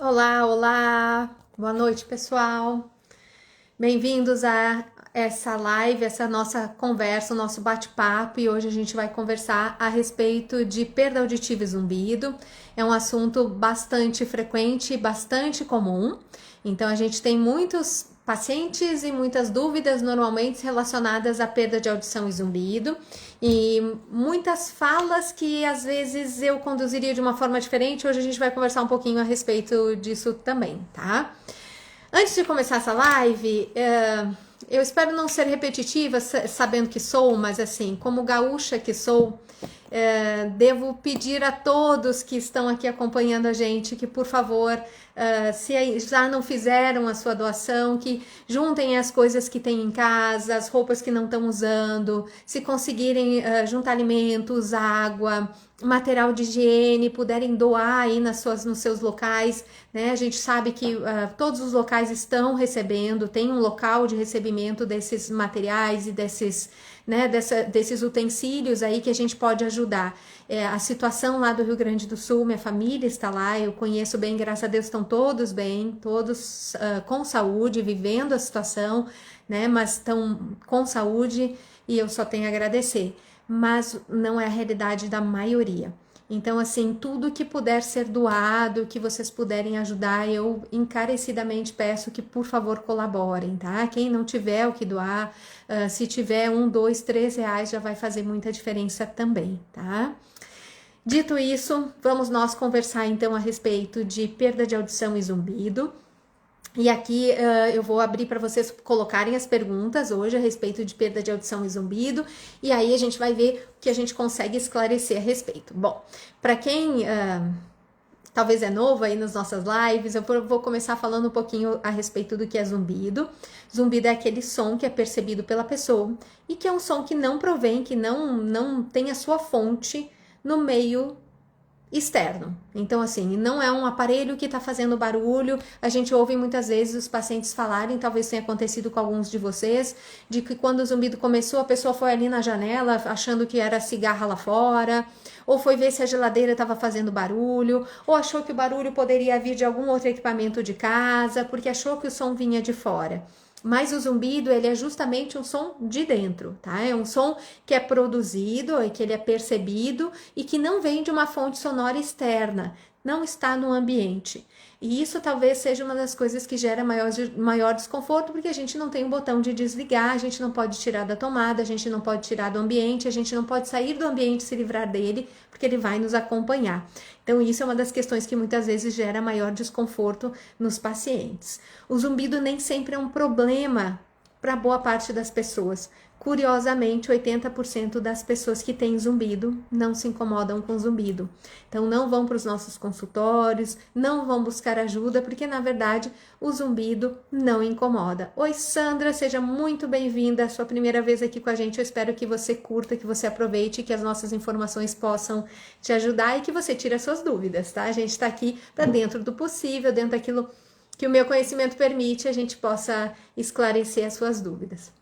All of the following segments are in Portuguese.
Olá, olá, boa noite, pessoal. Bem-vindos a essa live, essa nossa conversa, o nosso bate-papo. E hoje a gente vai conversar a respeito de perda auditiva e zumbido. É um assunto bastante frequente e bastante comum. Então, a gente tem muitos pacientes e muitas dúvidas normalmente relacionadas à perda de audição e zumbido, e muitas falas que às vezes eu conduziria de uma forma diferente. Hoje a gente vai conversar um pouquinho a respeito disso também, tá? Antes de começar essa live, eu espero não ser repetitiva, sabendo que sou, mas assim, como gaúcha que sou, devo pedir a todos que estão aqui acompanhando a gente que, por favor, se já não fizeram a sua doação, que juntem as coisas que têm em casa, as roupas que não estão usando, se conseguirem juntar alimentos, água, material de higiene, puderem doar aí nos seus locais, né? A gente sabe que todos os locais estão recebendo, tem um local de recebimento desses materiais e desses utensílios aí que a gente pode ajudar. A situação lá do Rio Grande do Sul, minha família está lá, eu conheço bem, graças a Deus estão todos bem, todos com saúde, vivendo a situação, né? Mas estão com saúde e eu só tenho a agradecer. Mas não é a realidade da maioria. Então, assim, tudo que puder ser doado, que vocês puderem ajudar, eu encarecidamente peço que, por favor, colaborem, tá? Quem não tiver o que doar, se tiver R$ 1, R$ 2, R$ 3, já vai fazer muita diferença também, tá? Dito isso, vamos nós conversar então a respeito de perda de audição e zumbido. E aqui eu vou abrir para vocês colocarem as perguntas hoje a respeito de perda de audição e zumbido, e aí a gente vai ver o que a gente consegue esclarecer a respeito. Bom, para quem talvez é novo aí nas nossas lives, eu vou começar falando um pouquinho a respeito do que é zumbido. Zumbido é aquele som que é percebido pela pessoa e que é um som que não provém, que não tem a sua fonte no meio externo. Então, assim, não é um aparelho que está fazendo barulho. A gente ouve muitas vezes os pacientes falarem, talvez tenha acontecido com alguns de vocês, de que quando o zumbido começou, a pessoa foi ali na janela achando que era cigarra lá fora, ou foi ver se a geladeira estava fazendo barulho, ou achou que o barulho poderia vir de algum outro equipamento de casa, porque achou que o som vinha de fora. Mas o zumbido, ele é justamente um som de dentro, tá? É um som que é produzido e que ele é percebido e que não vem de uma fonte sonora externa, não está no ambiente. E isso talvez seja uma das coisas que gera maior desconforto, porque a gente não tem um botão de desligar, a gente não pode tirar da tomada, a gente não pode tirar do ambiente, a gente não pode sair do ambiente e se livrar dele, porque ele vai nos acompanhar. Então, isso é uma das questões que muitas vezes gera maior desconforto nos pacientes. O zumbido nem sempre é um problema para boa parte das pessoas. Curiosamente, 80% das pessoas que têm zumbido não se incomodam com zumbido. Então, não vão para os nossos consultórios, não vão buscar ajuda, porque na verdade o zumbido não incomoda. Oi, Sandra, seja muito bem-vinda. É a sua primeira vez aqui com a gente. Eu espero que você curta, que você aproveite, que as nossas informações possam te ajudar e que você tire as suas dúvidas, tá? A gente está aqui para dentro do possível, dentro daquilo que o meu conhecimento permite, a gente possa esclarecer as suas dúvidas.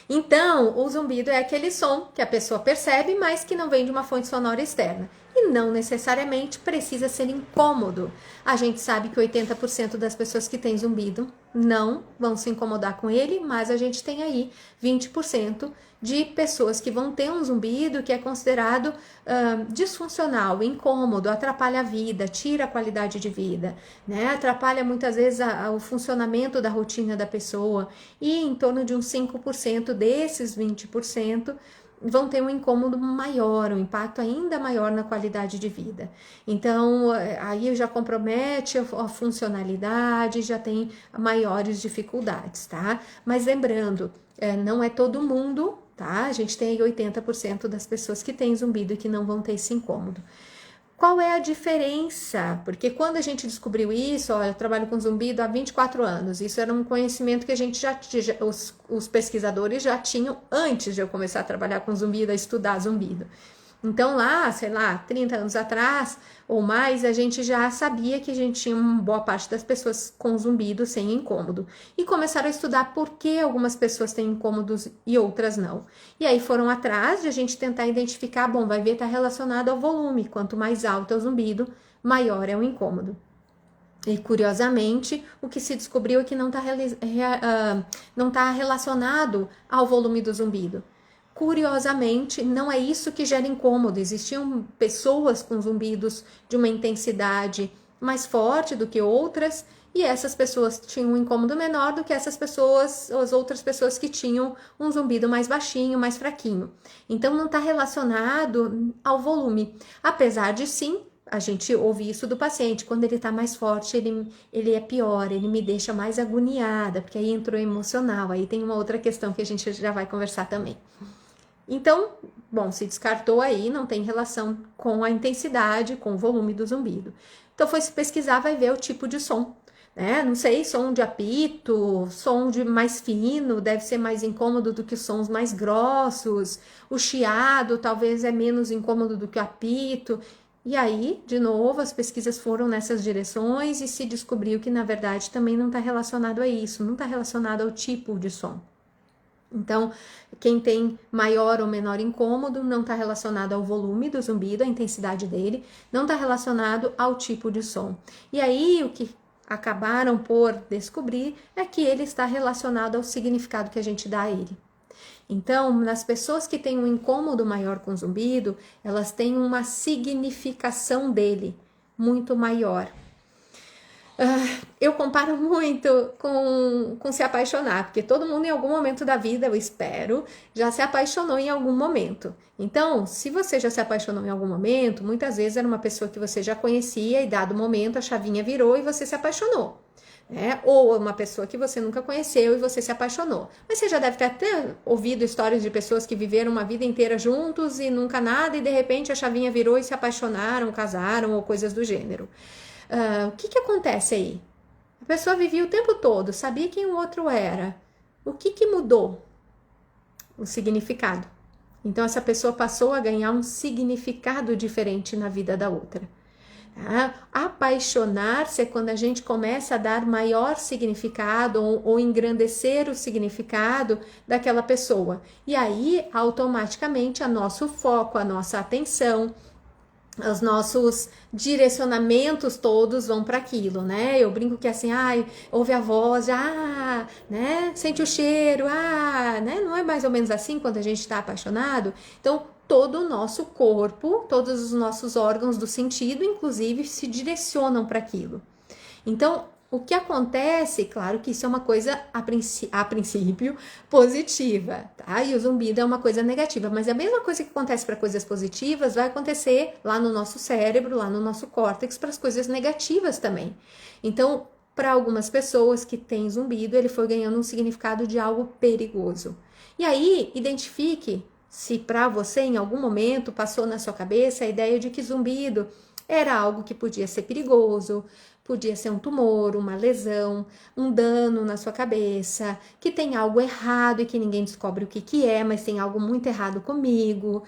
Então, o zumbido é aquele som que a pessoa percebe, mas que não vem de uma fonte sonora externa. E não necessariamente precisa ser incômodo. A gente sabe que 80% das pessoas que têm zumbido não vão se incomodar com ele, mas a gente tem aí 20% de pessoas que vão ter um zumbido que é considerado disfuncional, incômodo, atrapalha a vida, tira a qualidade de vida, né? Atrapalha muitas vezes o funcionamento da rotina da pessoa, e em torno de uns 5% desses 20% vão ter um incômodo maior, um impacto ainda maior na qualidade de vida. Então, aí já compromete a funcionalidade, já tem maiores dificuldades, tá? Mas lembrando, não é todo mundo, tá? A gente tem aí 80% das pessoas que têm zumbido e que não vão ter esse incômodo. Qual é a diferença? Porque quando a gente descobriu isso, olha, eu trabalho com zumbido há 24 anos, isso era um conhecimento que a gente os pesquisadores já tinham antes de eu começar a trabalhar com zumbido, a estudar zumbido. Então lá, sei lá, 30 anos atrás ou mais, a gente já sabia que a gente tinha uma boa parte das pessoas com zumbido sem incômodo. E começaram a estudar por que algumas pessoas têm incômodos e outras não. E aí foram atrás de a gente tentar identificar, bom, vai ver, está relacionado ao volume. Quanto mais alto é o zumbido, maior é o incômodo. E curiosamente, o que se descobriu é que não está relacionado ao volume do zumbido. Curiosamente, não é isso que gera incômodo. Existiam pessoas com zumbidos de uma intensidade mais forte do que outras, e essas pessoas tinham um incômodo menor do que as outras pessoas que tinham um zumbido mais baixinho, mais fraquinho. Então, não está relacionado ao volume, apesar de sim. A gente ouve isso do paciente, quando ele tá mais forte, ele é pior, ele me deixa mais agoniada, porque aí entrou emocional, aí tem uma outra questão que a gente já vai conversar também. Então, bom, se descartou aí, não tem relação com a intensidade, com o volume do zumbido. Então, foi se pesquisar, vai ver o tipo de som, né? Não sei, som de apito, som de mais fino, deve ser mais incômodo do que os sons mais grossos, o chiado talvez é menos incômodo do que o apito. E aí, de novo, as pesquisas foram nessas direções e se descobriu que, na verdade, também não está relacionado a isso, não está relacionado ao tipo de som. Então, quem tem maior ou menor incômodo não está relacionado ao volume do zumbido, a intensidade dele, não está relacionado ao tipo de som. E aí, o que acabaram por descobrir é que ele está relacionado ao significado que a gente dá a ele. Então, nas pessoas que têm um incômodo maior com o zumbido, elas têm uma significação dele muito maior. Eu comparo muito com se apaixonar, porque todo mundo em algum momento da vida, eu espero, já se apaixonou em algum momento. Então, se você já se apaixonou em algum momento, muitas vezes era uma pessoa que você já conhecia e dado momento a chavinha virou e você se apaixonou. Ou uma pessoa que você nunca conheceu e você se apaixonou. Mas você já deve ter até ouvido histórias de pessoas que viveram uma vida inteira juntos e nunca nada, e de repente a chavinha virou e se apaixonaram, casaram ou coisas do gênero. O que acontece aí? A pessoa vivia o tempo todo, sabia quem o outro era. O que mudou? O significado. Então essa pessoa passou a ganhar um significado diferente na vida da outra. Apaixonar-se é quando a gente começa a dar maior significado ou engrandecer o significado daquela pessoa. E aí, automaticamente, o nosso foco, a nossa atenção, os nossos direcionamentos todos vão para aquilo, né? Eu brinco que assim, ouve a voz, né? Sente o cheiro, né? Não é mais ou menos assim quando a gente está apaixonado? Então, todo o nosso corpo, todos os nossos órgãos do sentido, inclusive, se direcionam para aquilo. Então, o que acontece, claro que isso é uma coisa, a princípio, positiva, tá? E o zumbido é uma coisa negativa, mas a mesma coisa que acontece para coisas positivas vai acontecer lá no nosso cérebro, lá no nosso córtex, para as coisas negativas também. Então, para algumas pessoas que têm zumbido, ele foi ganhando um significado de algo perigoso. E aí, identifique se para você, em algum momento, passou na sua cabeça a ideia de que zumbido era algo que podia ser perigoso, podia ser um tumor, uma lesão, um dano na sua cabeça, que tem algo errado e que ninguém descobre o que é, mas tem algo muito errado comigo.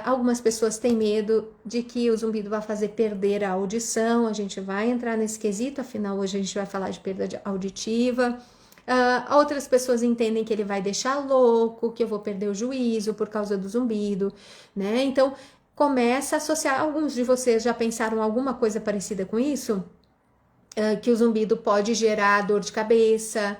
Algumas pessoas têm medo de que o zumbido vai fazer perder a audição, a gente vai entrar nesse quesito, afinal hoje a gente vai falar de perda auditiva. Outras pessoas entendem que ele vai deixar louco, que eu vou perder o juízo por causa do zumbido, né? Então, começa a associar. Alguns de vocês já pensaram alguma coisa parecida com isso? Que o zumbido pode gerar dor de cabeça.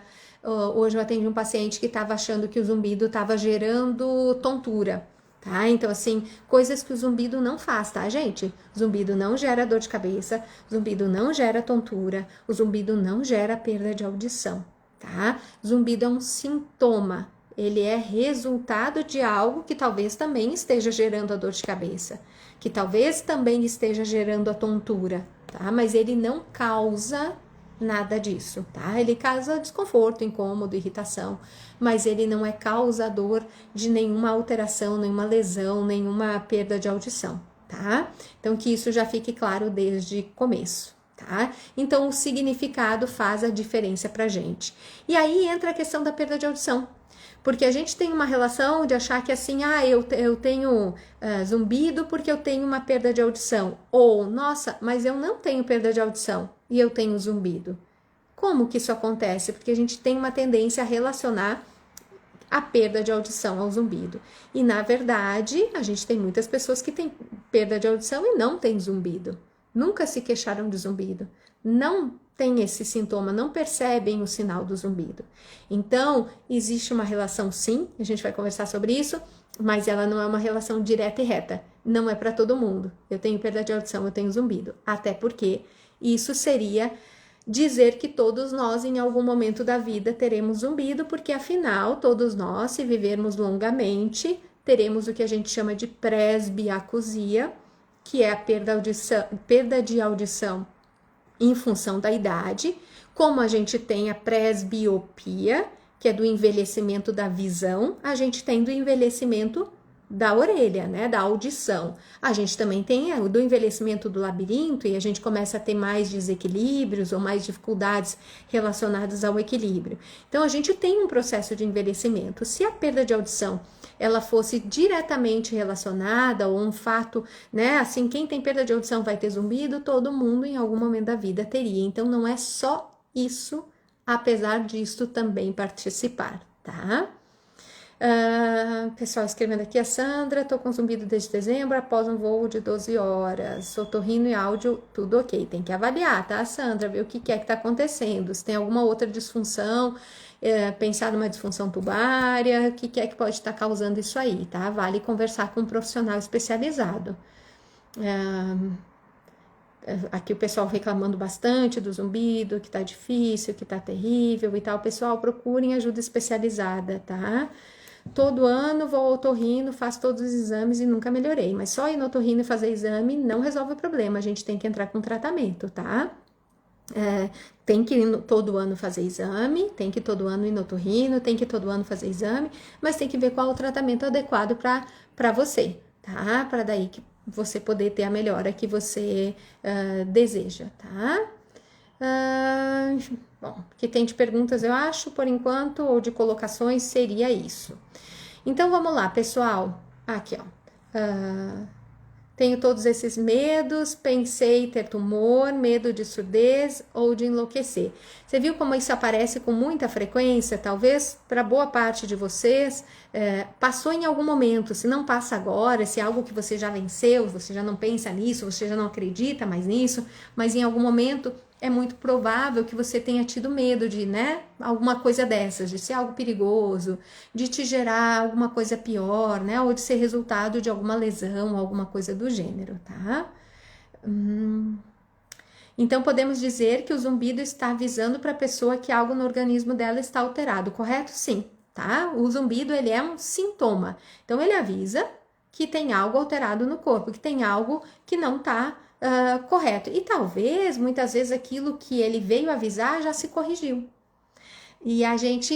Hoje eu atendi um paciente que estava achando que o zumbido estava gerando tontura. Tá? Então, assim, coisas que o zumbido não faz, tá, gente? O zumbido não gera dor de cabeça, o zumbido não gera tontura, o zumbido não gera perda de audição. Tá? Zumbido é um sintoma, ele é resultado de algo que talvez também esteja gerando a dor de cabeça, que talvez também esteja gerando a tontura, tá? Mas ele não causa nada disso, tá? Ele causa desconforto, incômodo, irritação, mas ele não é causador de nenhuma alteração, nenhuma lesão, nenhuma perda de audição, tá? Então que isso já fique claro desde o começo. Tá? Então, o significado faz a diferença pra gente. E aí entra a questão da perda de audição. Porque a gente tem uma relação de achar que assim, eu tenho zumbido porque eu tenho uma perda de audição. Ou, nossa, mas eu não tenho perda de audição e eu tenho zumbido. Como que isso acontece? Porque a gente tem uma tendência a relacionar a perda de audição ao zumbido. E, na verdade, a gente tem muitas pessoas que têm perda de audição e não têm zumbido. Nunca se queixaram de zumbido, não têm esse sintoma, não percebem o sinal do zumbido. Então, existe uma relação sim, a gente vai conversar sobre isso, mas ela não é uma relação direta e reta. Não é para todo mundo. Eu tenho perda de audição, eu tenho zumbido. Até porque isso seria dizer que todos nós, em algum momento da vida, teremos zumbido, porque afinal, todos nós, se vivermos longamente, teremos o que a gente chama de presbiacusia, que é a perda de audição em função da idade, como a gente tem a presbiopia, que é do envelhecimento da visão, a gente tem do envelhecimento da orelha, né, da audição. A gente também tem o do envelhecimento do labirinto e a gente começa a ter mais desequilíbrios ou mais dificuldades relacionadas ao equilíbrio. Então, a gente tem um processo de envelhecimento. Se a perda de audição ela fosse diretamente relacionada ou um fato, né, assim, quem tem perda de audição vai ter zumbido, todo mundo em algum momento da vida teria. Então, não é só isso, apesar disto também participar, tá? Pessoal escrevendo aqui, a Sandra, tô com zumbido desde dezembro, após um voo de 12 horas, otorrino e áudio, tudo ok, tem que avaliar, tá, Sandra, ver o que é que tá acontecendo, se tem alguma outra disfunção, pensar numa disfunção tubária, o que é que pode estar causando isso aí, tá, vale conversar com um profissional especializado. Aqui o pessoal reclamando bastante do zumbido, que tá difícil, que tá terrível e tal, pessoal, procurem ajuda especializada, tá? Todo ano vou ao otorrino, faço todos os exames e nunca melhorei. Mas só ir no otorrino e fazer exame não resolve o problema. A gente tem que entrar com tratamento, tá? Tem que ir todo ano fazer exame, tem que todo ano ir no otorrino, tem que todo ano fazer exame, mas tem que ver qual o tratamento adequado para você, tá? Para daí que você poder ter a melhora que você deseja, tá? Bom, que tem de perguntas, eu acho, por enquanto, ou de colocações, seria isso. Então, vamos lá, pessoal. Aqui, ó. Tenho todos esses medos, pensei ter tumor, medo de surdez ou de enlouquecer. Você viu como isso aparece com muita frequência? Talvez para boa parte de vocês passou em algum momento. Se não passa agora, se é algo que você já venceu, você já não pensa nisso, você já não acredita mais nisso, mas em algum momento é muito provável que você tenha tido medo de, né, alguma coisa dessas, de ser algo perigoso, de te gerar alguma coisa pior, né, ou de ser resultado de alguma lesão, alguma coisa do gênero, tá? Então, podemos dizer que o zumbido está avisando para a pessoa que algo no organismo dela está alterado, correto? Sim, tá? O zumbido, ele é um sintoma. Então, ele avisa que tem algo alterado no corpo, que tem algo que não está correto. E talvez, muitas vezes, aquilo que ele veio avisar já se corrigiu. E a gente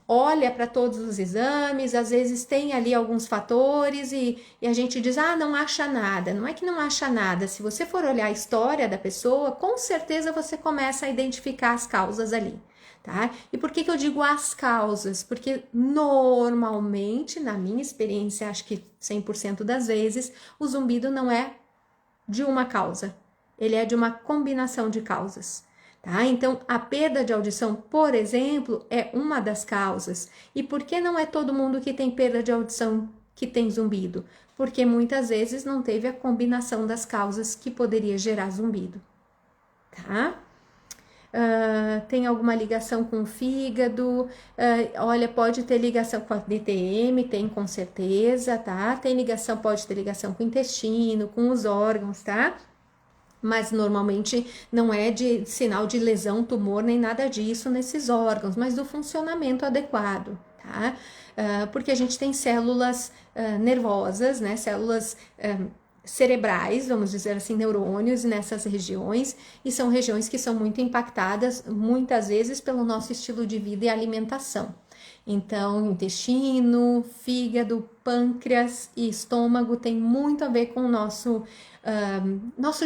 olha para todos os exames, às vezes tem ali alguns fatores e a gente diz, não acha nada. Não é que não acha nada. Se você for olhar a história da pessoa, com certeza você começa a identificar as causas ali. Tá? E por que eu digo as causas? Porque normalmente, na minha experiência, acho que 100% das vezes, o zumbido não é de uma causa, ele é de uma combinação de causas, tá? Então, a perda de audição, por exemplo, é uma das causas. E por que não é todo mundo que tem perda de audição que tem zumbido? Porque muitas vezes não teve a combinação das causas que poderia gerar zumbido, tá? Tem alguma ligação com o fígado, olha, pode ter ligação com a DTM, tem com certeza, tá? Tem ligação, pode ter ligação com o intestino, com os órgãos, tá? Mas normalmente não é de sinal de lesão, tumor, nem nada disso nesses órgãos, mas do funcionamento adequado, tá? Porque a gente tem células nervosas, né? Células cerebrais, vamos dizer assim, neurônios nessas regiões, e são regiões que são muito impactadas, muitas vezes, pelo nosso estilo de vida e alimentação. Então, intestino, fígado, pâncreas e estômago tem muito a ver com o nosso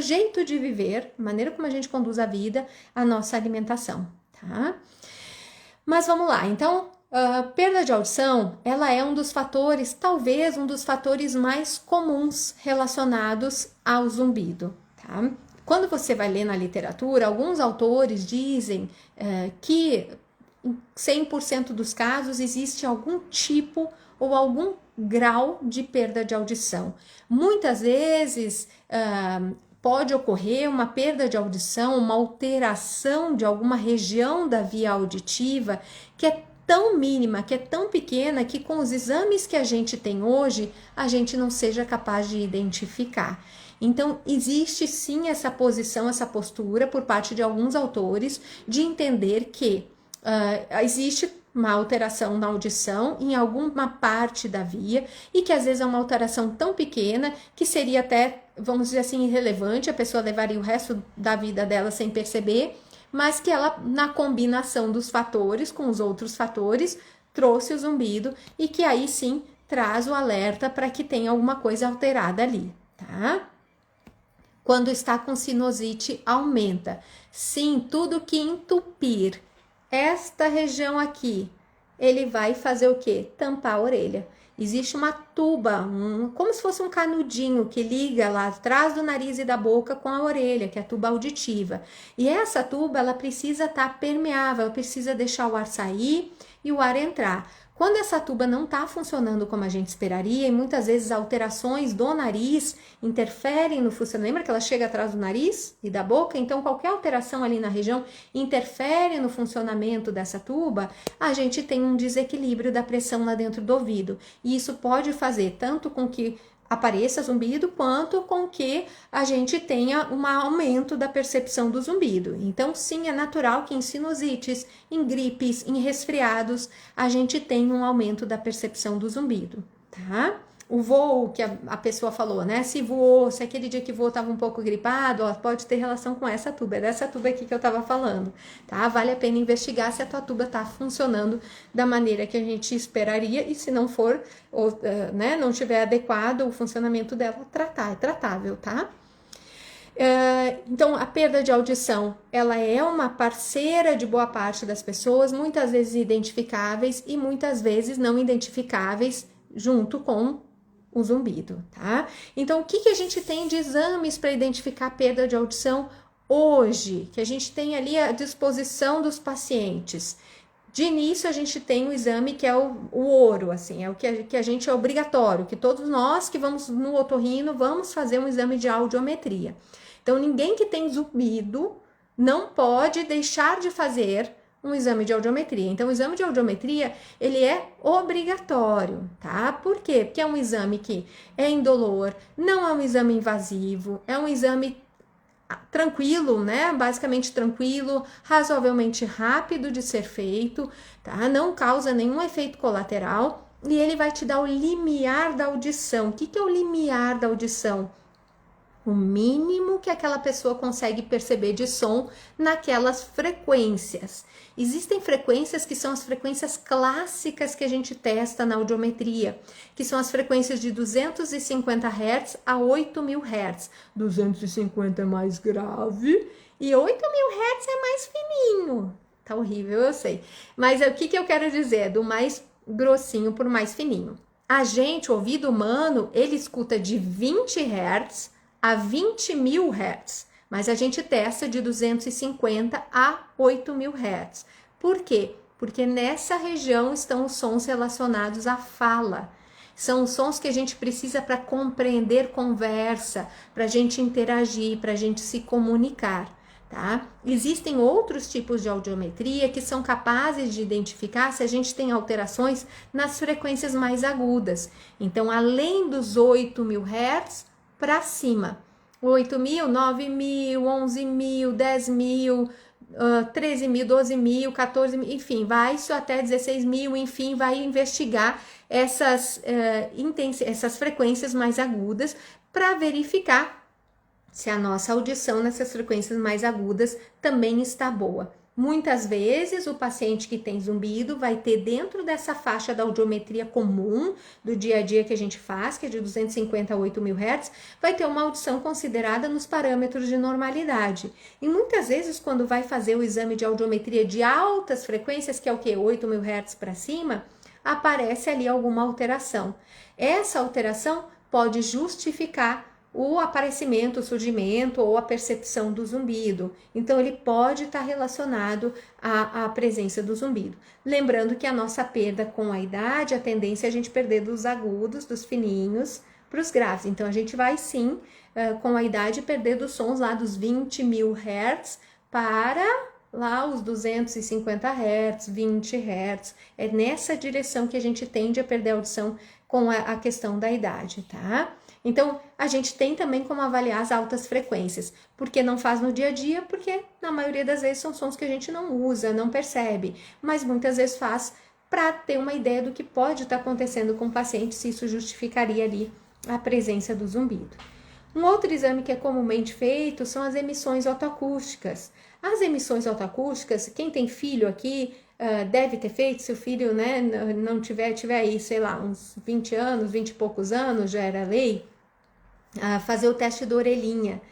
jeito de viver, a maneira como a gente conduz a vida, a nossa alimentação, tá? Mas vamos lá, então, perda de audição, ela é um dos fatores, talvez um dos fatores mais comuns relacionados ao zumbido, tá? Quando você vai ler na literatura, alguns autores dizem que em 100% dos casos existe algum tipo ou algum grau de perda de audição. Muitas vezes pode ocorrer uma perda de audição, uma alteração de alguma região da via auditiva que é tão mínima, que é tão pequena, que com os exames que a gente tem hoje, a gente não seja capaz de identificar. Então, existe sim essa posição, essa postura por parte de alguns autores de entender que existe uma alteração na audição em alguma parte da via e que às vezes é uma alteração tão pequena que seria até, vamos dizer assim, irrelevante, a pessoa levaria o resto da vida dela sem perceber, mas que ela, na combinação dos fatores com os outros fatores, trouxe o zumbido e que aí sim traz o alerta para que tenha alguma coisa alterada ali, tá? Quando está com sinusite, aumenta. Sim, tudo que entupir esta região aqui, ele vai fazer o quê? Tampar a orelha. Existe uma tuba, como se fosse um canudinho que liga lá atrás do nariz e da boca com a orelha, que é a tuba auditiva. E essa tuba, ela precisa estar permeável, ela precisa deixar o ar sair e o ar entrar. Quando essa tuba não está funcionando como a gente esperaria, e muitas vezes alterações do nariz interferem no funcionamento, lembra que ela chega atrás do nariz e da boca? Então, qualquer alteração ali na região interfere no funcionamento dessa tuba, a gente tem um desequilíbrio da pressão lá dentro do ouvido. E isso pode fazer tanto com que apareça zumbido, quanto com que a gente tenha um aumento da percepção do zumbido. Então, sim, é natural que em sinusites, em gripes, em resfriados, a gente tenha um aumento da percepção do zumbido, tá? O voo que a pessoa falou, né? Se voou, se aquele dia que voou estava um pouco gripado, ó, pode ter relação com essa tuba. É dessa tuba aqui que eu estava falando, tá? Vale a pena investigar se a tua tuba está funcionando da maneira que a gente esperaria e se não for, ou, né, não tiver adequado o funcionamento dela, tratar, é tratável, tá? Então, a perda de audição, ela é uma parceira de boa parte das pessoas, muitas vezes identificáveis e muitas vezes não identificáveis junto com o zumbido, tá? Então, o que a gente tem de exames para identificar a perda de audição hoje, que a gente tem ali à disposição dos pacientes? De início, a gente tem o exame que é o ouro, assim, é o que a gente é obrigatório, que todos nós que vamos no otorrino vamos fazer um exame de audiometria. Então, ninguém que tem zumbido não pode deixar de fazer um exame de audiometria. Então, o exame de audiometria, ele é obrigatório, tá? Por quê? Porque é um exame que é indolor, não é um exame invasivo, é um exame tranquilo, né? Basicamente tranquilo, razoavelmente rápido de ser feito, tá? Não causa nenhum efeito colateral e ele vai te dar o limiar da audição. O que é o limiar da audição? O mínimo que aquela pessoa consegue perceber de som naquelas frequências. Existem frequências que são as frequências clássicas que a gente testa na audiometria, que são as frequências de 250 Hz a 8.000 Hz. 250 é mais grave e 8.000 Hz é mais fininho. Tá horrível, eu sei. Mas o que eu quero dizer? Do mais grossinho por mais fininho. A gente, o ouvido humano, ele escuta de 20 Hz a 20.000 Hz, mas a gente testa de 250 a 8.000 Hz. Por quê? Porque nessa região estão os sons relacionados à fala. São os sons que a gente precisa para compreender conversa, para a gente interagir, para a gente se comunicar, tá? Existem outros tipos de audiometria que são capazes de identificar se a gente tem alterações nas frequências mais agudas. Então, além dos 8.000 Hz, para cima, 8.000, 9.000, 11.000, 10.000, 13.000, 12.000, 14.000, enfim, vai isso até 16.000, enfim, vai investigar essas frequências mais agudas para verificar se a nossa audição nessas frequências mais agudas também está boa. Muitas vezes o paciente que tem zumbido vai ter dentro dessa faixa da audiometria comum do dia a dia que a gente faz, que é de 250 a 8.000 Hz, vai ter uma audição considerada nos parâmetros de normalidade. E muitas vezes quando vai fazer o exame de audiometria de altas frequências, que é o que? 8.000 Hz para cima, aparece ali alguma alteração. Essa alteração pode justificar o aparecimento, o surgimento ou a percepção do zumbido. Então, ele pode estar relacionado à presença do zumbido. Lembrando que a nossa perda com a idade, a tendência é a gente perder dos agudos, dos fininhos, para os graves. Então, a gente vai sim, com a idade, perder dos sons lá dos 20.000 Hz para lá os 250 Hz, 20 Hz. É nessa direção que a gente tende a perder a audição com a questão da idade, tá? Então, a gente tem também como avaliar as altas frequências. Porque não faz no dia a dia? Porque na maioria das vezes são sons que a gente não usa, não percebe, mas muitas vezes faz para ter uma ideia do que pode estar acontecendo com o paciente, se isso justificaria ali a presença do zumbido. Um outro exame que é comumente feito são as emissões otoacústicas. As emissões otoacústicas, quem tem filho aqui deve ter feito, se o filho, né, não tiver aí, sei lá, uns 20 anos, 20 e poucos anos, já era lei, fazer o teste da orelhinha.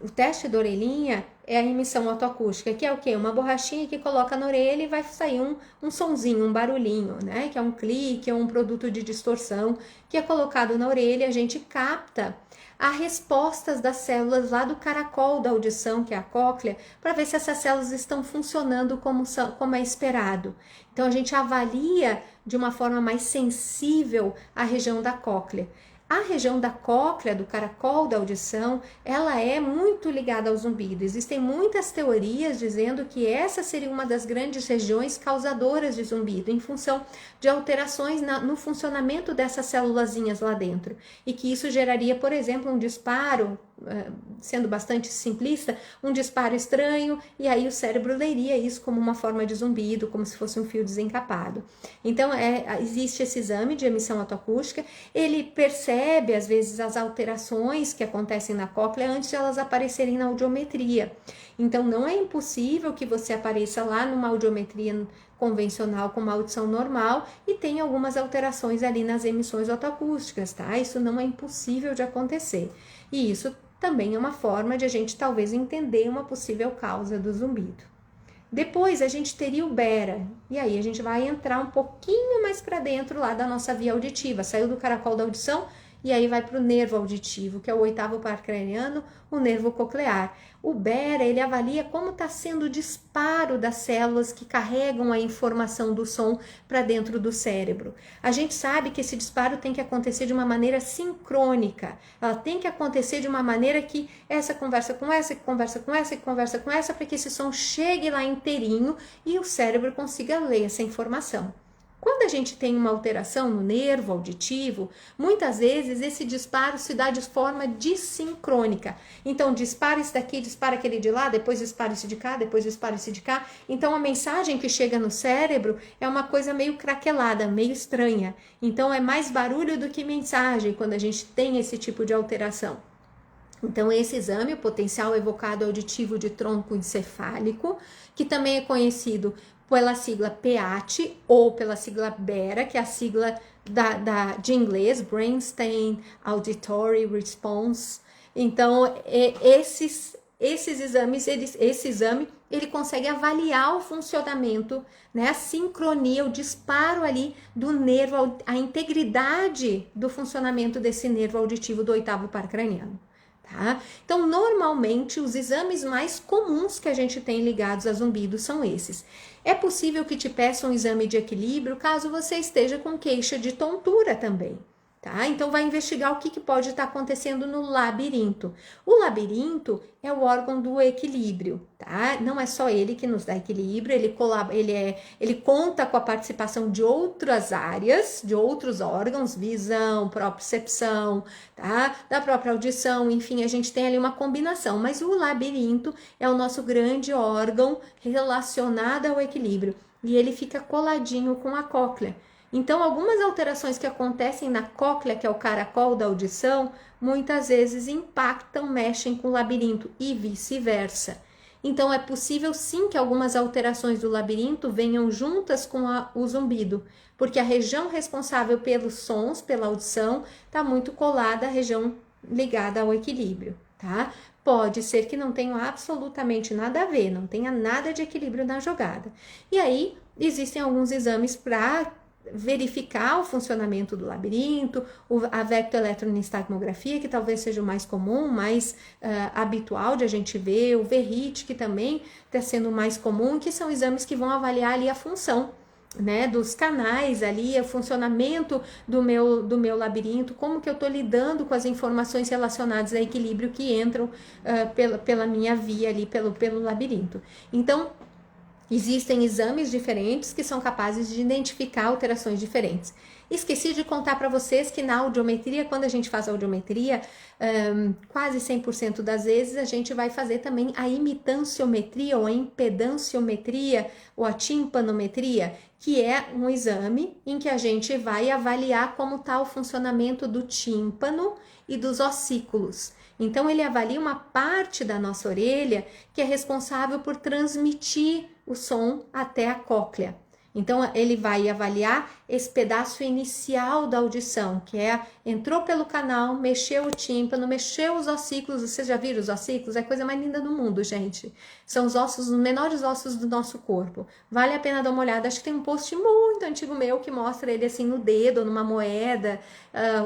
O teste da orelhinha é a emissão otoacústica, que é o quê? Uma borrachinha que coloca na orelha e vai sair um sonzinho, um barulhinho, né? Que é um clique ou um produto de distorção que é colocado na orelha, a gente capta as respostas das células lá do caracol da audição, que é a cóclea, para ver se essas células estão funcionando como é esperado. Então, a gente avalia de uma forma mais sensível a região da cóclea. A região da cóclea, do caracol da audição, ela é muito ligada ao zumbido. Existem muitas teorias dizendo que essa seria uma das grandes regiões causadoras de zumbido, em função de alterações no funcionamento dessas célulazinhas lá dentro. E que isso geraria, por exemplo, um disparo, sendo bastante simplista, um disparo estranho, e aí o cérebro leria isso como uma forma de zumbido, como se fosse um fio desencapado. Então, existe esse exame de emissão otoacústica, ele percebe, às vezes, as alterações que acontecem na cóclea antes de elas aparecerem na audiometria. Então, não é impossível que você apareça lá numa audiometria convencional com uma audição normal e tenha algumas alterações ali nas emissões otoacústicas, tá? Isso não é impossível de acontecer. E isso também é uma forma de a gente talvez entender uma possível causa do zumbido. Depois a gente teria o bera, e aí a gente vai entrar um pouquinho mais para dentro lá da nossa via auditiva, saiu do caracol da audição e aí vai para o nervo auditivo, que é o oitavo par craniano, o nervo coclear. O bera, ele avalia como está sendo o disparo das células que carregam a informação do som para dentro do cérebro. A gente sabe que esse disparo tem que acontecer de uma maneira sincrônica, ela tem que acontecer de uma maneira que essa conversa com essa, que conversa com essa, que conversa com essa, para que esse som chegue lá inteirinho e o cérebro consiga ler essa informação. Quando a gente tem uma alteração no nervo auditivo, muitas vezes esse disparo se dá de forma dissincrônica. Então, dispara esse daqui, dispara aquele de lá, depois dispara esse de cá, depois dispara esse de cá. Então, a mensagem que chega no cérebro é uma coisa meio craquelada, meio estranha. Então, é mais barulho do que mensagem quando a gente tem esse tipo de alteração. Então, esse exame, o potencial evocado auditivo de tronco encefálico, que também é conhecido pela sigla PEAT ou pela sigla BERA, que é a sigla de inglês, Brainstem Auditory Response. Então, esses exames, esse exame, ele consegue avaliar o funcionamento, né, a sincronia, o disparo ali do nervo, a integridade do funcionamento desse nervo auditivo do oitavo par craniano. Tá? Então, normalmente, os exames mais comuns que a gente tem ligados a zumbido são esses. É possível que te peçam um exame de equilíbrio caso você esteja com queixa de tontura também. Tá? Então, vai investigar o que pode estar acontecendo no labirinto. O labirinto é o órgão do equilíbrio, tá? Não é só ele que nos dá equilíbrio, ele conta com a participação de outras áreas, de outros órgãos, visão, propriocepção, tá? Da própria audição, enfim, a gente tem ali uma combinação, mas o labirinto é o nosso grande órgão relacionado ao equilíbrio e ele fica coladinho com a cóclea. Então, algumas alterações que acontecem na cóclea, que é o caracol da audição, muitas vezes impactam, mexem com o labirinto e vice-versa. Então, é possível sim que algumas alterações do labirinto venham juntas com o zumbido, porque a região responsável pelos sons, pela audição, está muito colada à região ligada ao equilíbrio, tá? Pode ser que não tenha absolutamente nada a ver, não tenha nada de equilíbrio na jogada. E aí, existem alguns exames para verificar o funcionamento do labirinto, a vectoeletroencefalografia, que talvez seja o mais comum, mais habitual de a gente ver, o VRIT, que também está sendo mais comum, que são exames que vão avaliar ali a função né, dos canais ali, o funcionamento do meu labirinto, como que eu estou lidando com as informações relacionadas a equilíbrio que entram pela minha via ali, pelo labirinto. Então, existem exames diferentes que são capazes de identificar alterações diferentes. Esqueci de contar para vocês que na audiometria, quando a gente faz audiometria, quase 100% das vezes a gente vai fazer também a imitanciometria ou a impedanciometria ou a timpanometria, que é um exame em que a gente vai avaliar como está o funcionamento do tímpano e dos ossículos. Então, ele avalia uma parte da nossa orelha que é responsável por transmitir o som até a cóclea. Então, ele vai avaliar esse pedaço inicial da audição, que entrou pelo canal, mexeu o tímpano, mexeu os ossículos. Vocês já viram os ossículos? É a coisa mais linda do mundo, gente. São os menores ossos do nosso corpo. Vale a pena dar uma olhada. Acho que tem um post muito antigo meu que mostra ele assim no dedo ou numa moeda.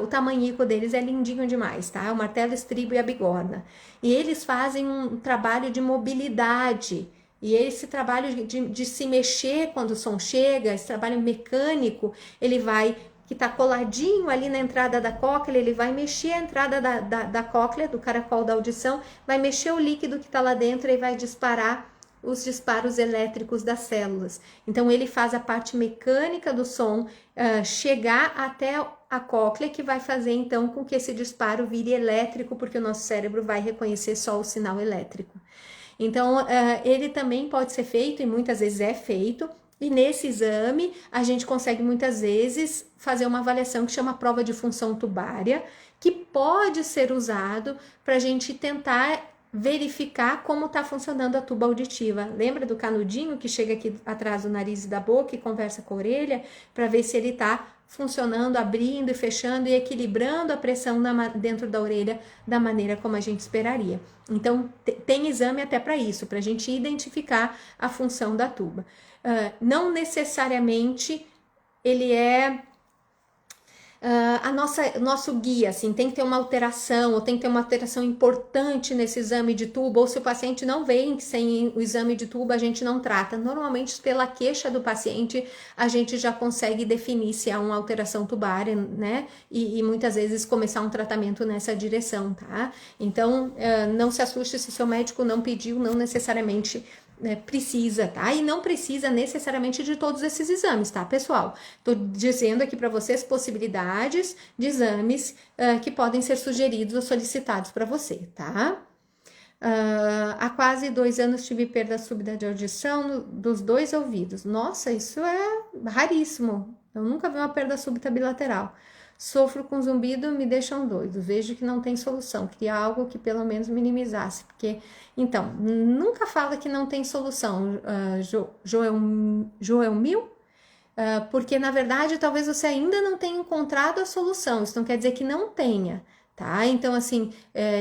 O tamanhico deles é lindinho demais, tá? O martelo, estribo e a bigorna. E eles fazem um trabalho de mobilidade. E esse trabalho de se mexer quando o som chega, esse trabalho mecânico, ele vai, que está coladinho ali na entrada da cóclea, ele vai mexer a entrada da cóclea, do caracol da audição, vai mexer o líquido que está lá dentro e vai disparar os disparos elétricos das células. Então, ele faz a parte mecânica do som chegar até a cóclea, que vai fazer, então, com que esse disparo vire elétrico, porque o nosso cérebro vai reconhecer só o sinal elétrico. Então, ele também pode ser feito, e muitas vezes é feito, e nesse exame a gente consegue muitas vezes fazer uma avaliação que chama prova de função tubária, que pode ser usado para a gente tentar verificar como está funcionando a tuba auditiva. Lembra do canudinho que chega aqui atrás do nariz e da boca e conversa com a orelha, para ver se ele está funcionando, abrindo e fechando e equilibrando a pressão dentro da orelha da maneira como a gente esperaria. Então, tem exame até para isso, para a gente identificar a função da tuba. Não necessariamente ele é nosso guia, assim, tem que ter uma alteração, ou tem que ter uma alteração importante nesse exame de tuba, ou se o paciente não vem sem o exame de tuba, a gente não trata. Normalmente, pela queixa do paciente, a gente já consegue definir se é uma alteração tubária, né? E muitas vezes começar um tratamento nessa direção, tá? Então, não se assuste se o seu médico não pediu, não necessariamente precisa, tá? E não precisa necessariamente de todos esses exames, tá, pessoal? Tô dizendo aqui para vocês possibilidades de exames que podem ser sugeridos ou solicitados para você, tá? Há quase 2 anos tive perda súbita de audição dos 2 ouvidos. Nossa, isso é raríssimo. Eu nunca vi uma perda súbita bilateral. Sofro com zumbido, me deixam doido. Vejo que não tem solução. Queria algo que pelo menos minimizasse. Porque, então, nunca fala que não tem solução, Joelmil, porque na verdade talvez você ainda não tenha encontrado a solução. Isso não quer dizer que não tenha, tá? Então, assim,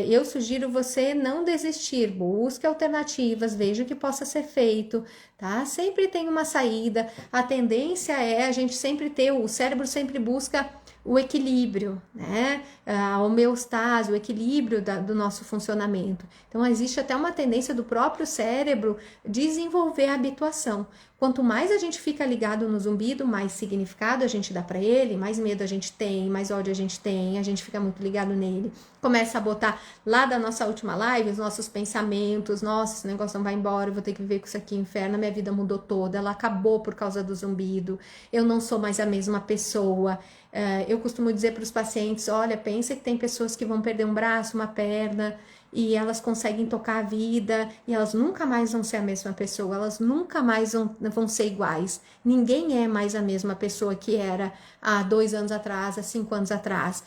eu sugiro você não desistir, busque alternativas, veja o que possa ser feito, tá? Sempre tem uma saída. A tendência é a gente sempre ter, o cérebro sempre busca o equilíbrio, né? A homeostase, o equilíbrio do nosso funcionamento. Então, existe até uma tendência do próprio cérebro desenvolver a habituação. Quanto mais a gente fica ligado no zumbido, mais significado a gente dá para ele, mais medo a gente tem, mais ódio a gente fica muito ligado nele. Começa a botar lá da nossa última live os nossos pensamentos, nossa, esse negócio não vai embora, eu vou ter que viver com isso aqui, inferno, minha vida mudou toda, ela acabou por causa do zumbido, eu não sou mais a mesma pessoa. Eu costumo dizer para os pacientes, olha, pensa que tem pessoas que vão perder um braço, uma perna, e elas conseguem tocar a vida, e elas nunca mais vão ser a mesma pessoa, elas nunca mais vão ser iguais. Ninguém é mais a mesma pessoa que era há 2 anos atrás, há 5 anos atrás,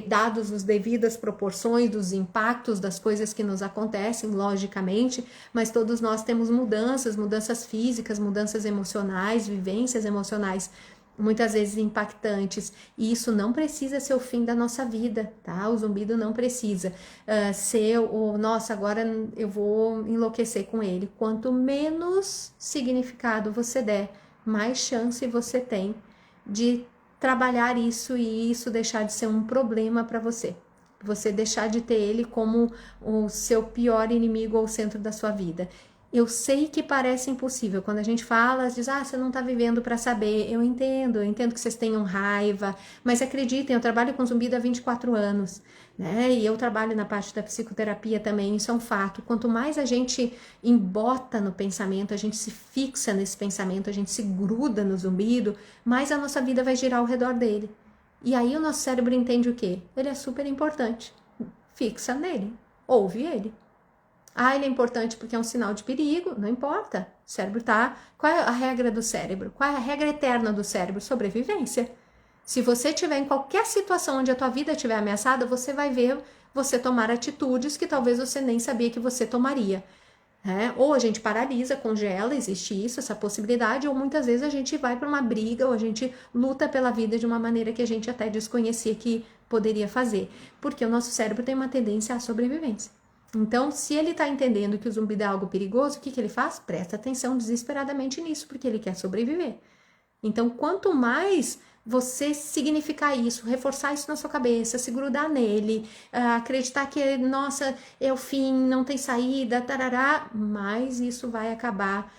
dados as devidas proporções dos impactos das coisas que nos acontecem, logicamente, mas todos nós temos mudanças físicas, mudanças emocionais, vivências emocionais, muitas vezes impactantes, e isso não precisa ser o fim da nossa vida, tá? O zumbido não precisa ser nossa, agora eu vou enlouquecer com ele. Quanto menos significado você der, mais chance você tem de trabalhar isso e isso deixar de ser um problema para você. Você deixar de ter ele como o seu pior inimigo ou o centro da sua vida. Eu sei que parece impossível. Quando a gente fala, diz, você não tá vivendo para saber. Eu entendo que vocês tenham raiva, mas acreditem, eu trabalho com zumbido há 24 anos, né? E eu trabalho na parte da psicoterapia também, isso é um fato. Quanto mais a gente embota no pensamento, a gente se fixa nesse pensamento, a gente se gruda no zumbido, mais a nossa vida vai girar ao redor dele. E aí o nosso cérebro entende o quê? Ele é super importante. Fixa nele, ouve ele. Ele é importante porque é um sinal de perigo, não importa. O cérebro tá... Qual é a regra do cérebro? Qual é a regra eterna do cérebro? Sobrevivência. Se você estiver em qualquer situação onde a tua vida estiver ameaçada, você vai ver você tomar atitudes que talvez você nem sabia que você tomaria. Ou a gente paralisa, congela, existe isso, essa possibilidade, ou muitas vezes a gente vai para uma briga, ou a gente luta pela vida de uma maneira que a gente até desconhecia que poderia fazer. Porque o nosso cérebro tem uma tendência à sobrevivência. Então, se ele está entendendo que o zumbido é algo perigoso, o que ele faz? Presta atenção desesperadamente nisso, porque ele quer sobreviver. Então, quanto mais você significar isso, reforçar isso na sua cabeça, se grudar nele, acreditar que, nossa, é o fim, não tem saída, tarará, mais isso vai acabar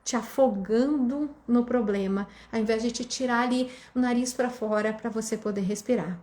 te afogando no problema, ao invés de te tirar ali o nariz para fora para você poder respirar.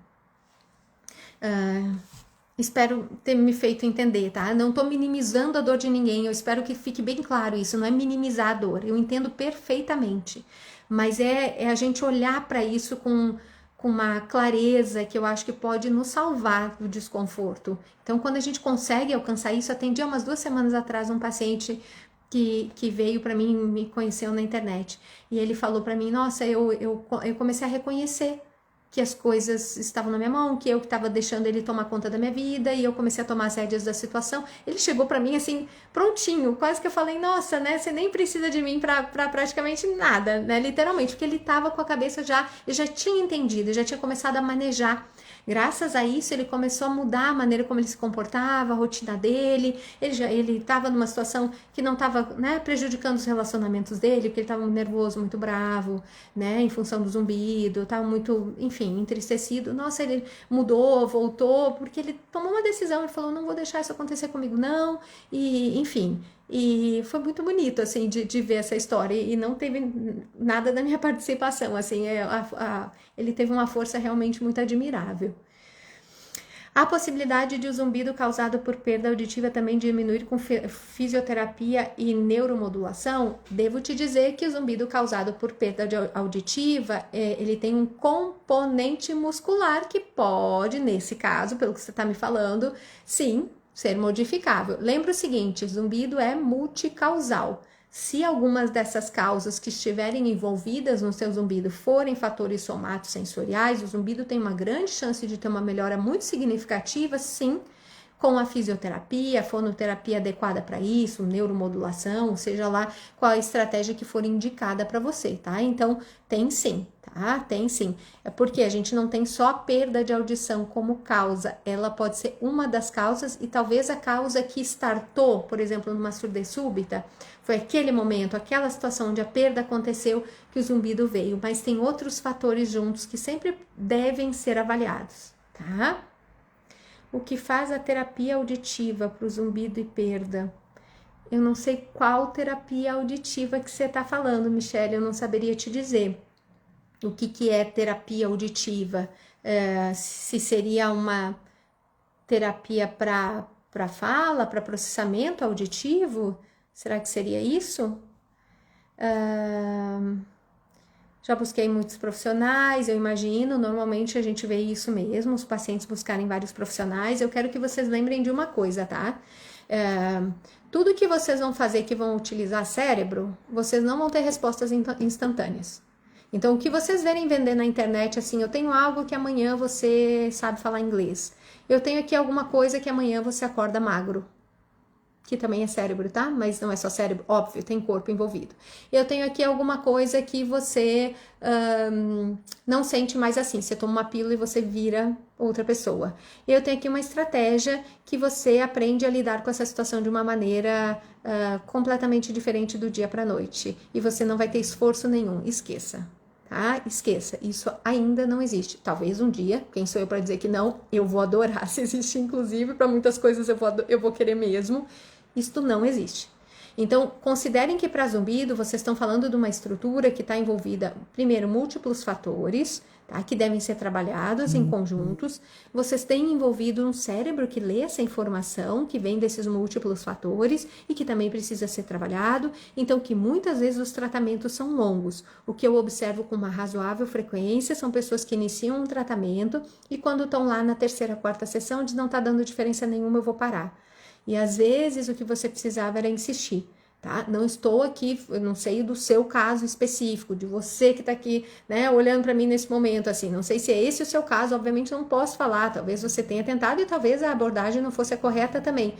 Espero ter me feito entender, tá? Não tô minimizando a dor de ninguém, eu espero que fique bem claro isso, não é minimizar a dor, eu entendo perfeitamente, mas é a gente olhar para isso com uma clareza que eu acho que pode nos salvar do desconforto. Então, quando a gente consegue alcançar isso, atendi há umas 2 semanas atrás um paciente que veio para mim, me conheceu na internet, e ele falou para mim, nossa, eu comecei a reconhecer que as coisas estavam na minha mão, que eu que estava deixando ele tomar conta da minha vida, e eu comecei a tomar as rédeas da situação. Ele chegou para mim assim, prontinho, quase que eu falei, nossa, né, você nem precisa de mim para praticamente nada, né, literalmente, porque ele estava com a cabeça ele já tinha entendido, já tinha começado a manejar. Graças a isso, ele começou a mudar a maneira como ele se comportava, a rotina dele. Ele estava numa situação que não estava, né, prejudicando os relacionamentos dele, porque ele estava nervoso, muito bravo, né, em função do zumbido, estava muito, enfim, entristecido. Nossa, ele mudou, voltou, porque ele tomou uma decisão. Ele falou, não vou deixar isso acontecer comigo, não. E, enfim, e foi muito bonito, assim, de ver essa história. E não teve nada da minha participação, assim, ele teve uma força realmente muito admirável. A possibilidade de o zumbido causado por perda auditiva também diminuir com fisioterapia e neuromodulação. Devo te dizer que o zumbido causado por perda auditiva, ele tem um componente muscular que pode, nesse caso, pelo que você está me falando, sim, ser modificável. Lembra o seguinte, zumbido é multicausal. Se algumas dessas causas que estiverem envolvidas no seu zumbido forem fatores somatosensoriais, o zumbido tem uma grande chance de ter uma melhora muito significativa, sim, com a fisioterapia, a fonoterapia adequada para isso, neuromodulação, seja lá qual a estratégia que for indicada para você, tá? Então, tem sim, tá? Tem sim. É porque a gente não tem só a perda de audição como causa, ela pode ser uma das causas e talvez a causa que startou, por exemplo, numa surdez súbita, foi aquele momento, aquela situação onde a perda aconteceu que o zumbido veio, mas tem outros fatores juntos que sempre devem ser avaliados, tá? O que faz a terapia auditiva para o zumbido e perda? Eu não sei qual terapia auditiva que você está falando, Michele, eu não saberia te dizer. O que é terapia auditiva? Se seria uma terapia para fala, para processamento auditivo? Será que seria isso? Já busquei muitos profissionais, eu imagino, normalmente a gente vê isso mesmo, os pacientes buscarem vários profissionais. Eu quero que vocês lembrem de uma coisa, tá? Tudo que vocês vão fazer que vão utilizar cérebro, vocês não vão ter respostas instantâneas. Então, o que vocês verem vender na internet, assim, eu tenho algo que amanhã você sabe falar inglês. Eu tenho aqui alguma coisa que amanhã você acorda magro. Que também é cérebro, tá? Mas não é só cérebro, óbvio, tem corpo envolvido. Eu tenho aqui alguma coisa que você não sente mais assim. Você toma uma pílula e você vira outra pessoa. Eu tenho aqui uma estratégia que você aprende a lidar com essa situação de uma maneira completamente diferente do dia para a noite. E você não vai ter esforço nenhum. Esqueça. Tá? Esqueça, isso ainda não existe. Talvez um dia, quem sou eu para dizer que não, eu vou adorar. Se existe, inclusive, para muitas coisas eu vou querer mesmo. Isto não existe. Então, considerem que para zumbido, vocês estão falando de uma estrutura que está envolvida, primeiro, múltiplos fatores, tá? Que devem ser trabalhados em conjuntos. Vocês têm envolvido um cérebro que lê essa informação, que vem desses múltiplos fatores e que também precisa ser trabalhado. Então, que muitas vezes os tratamentos são longos. O que eu observo com uma razoável frequência são pessoas que iniciam um tratamento e quando estão lá na terceira, quarta sessão, dizem, não está dando diferença nenhuma, eu vou parar. E às vezes o que você precisava era insistir. Tá? Não estou aqui, eu não sei do seu caso específico, de você que está aqui, né, olhando para mim nesse momento, assim, não sei se é esse o seu caso, obviamente não posso falar, talvez você tenha tentado e talvez a abordagem não fosse a correta também.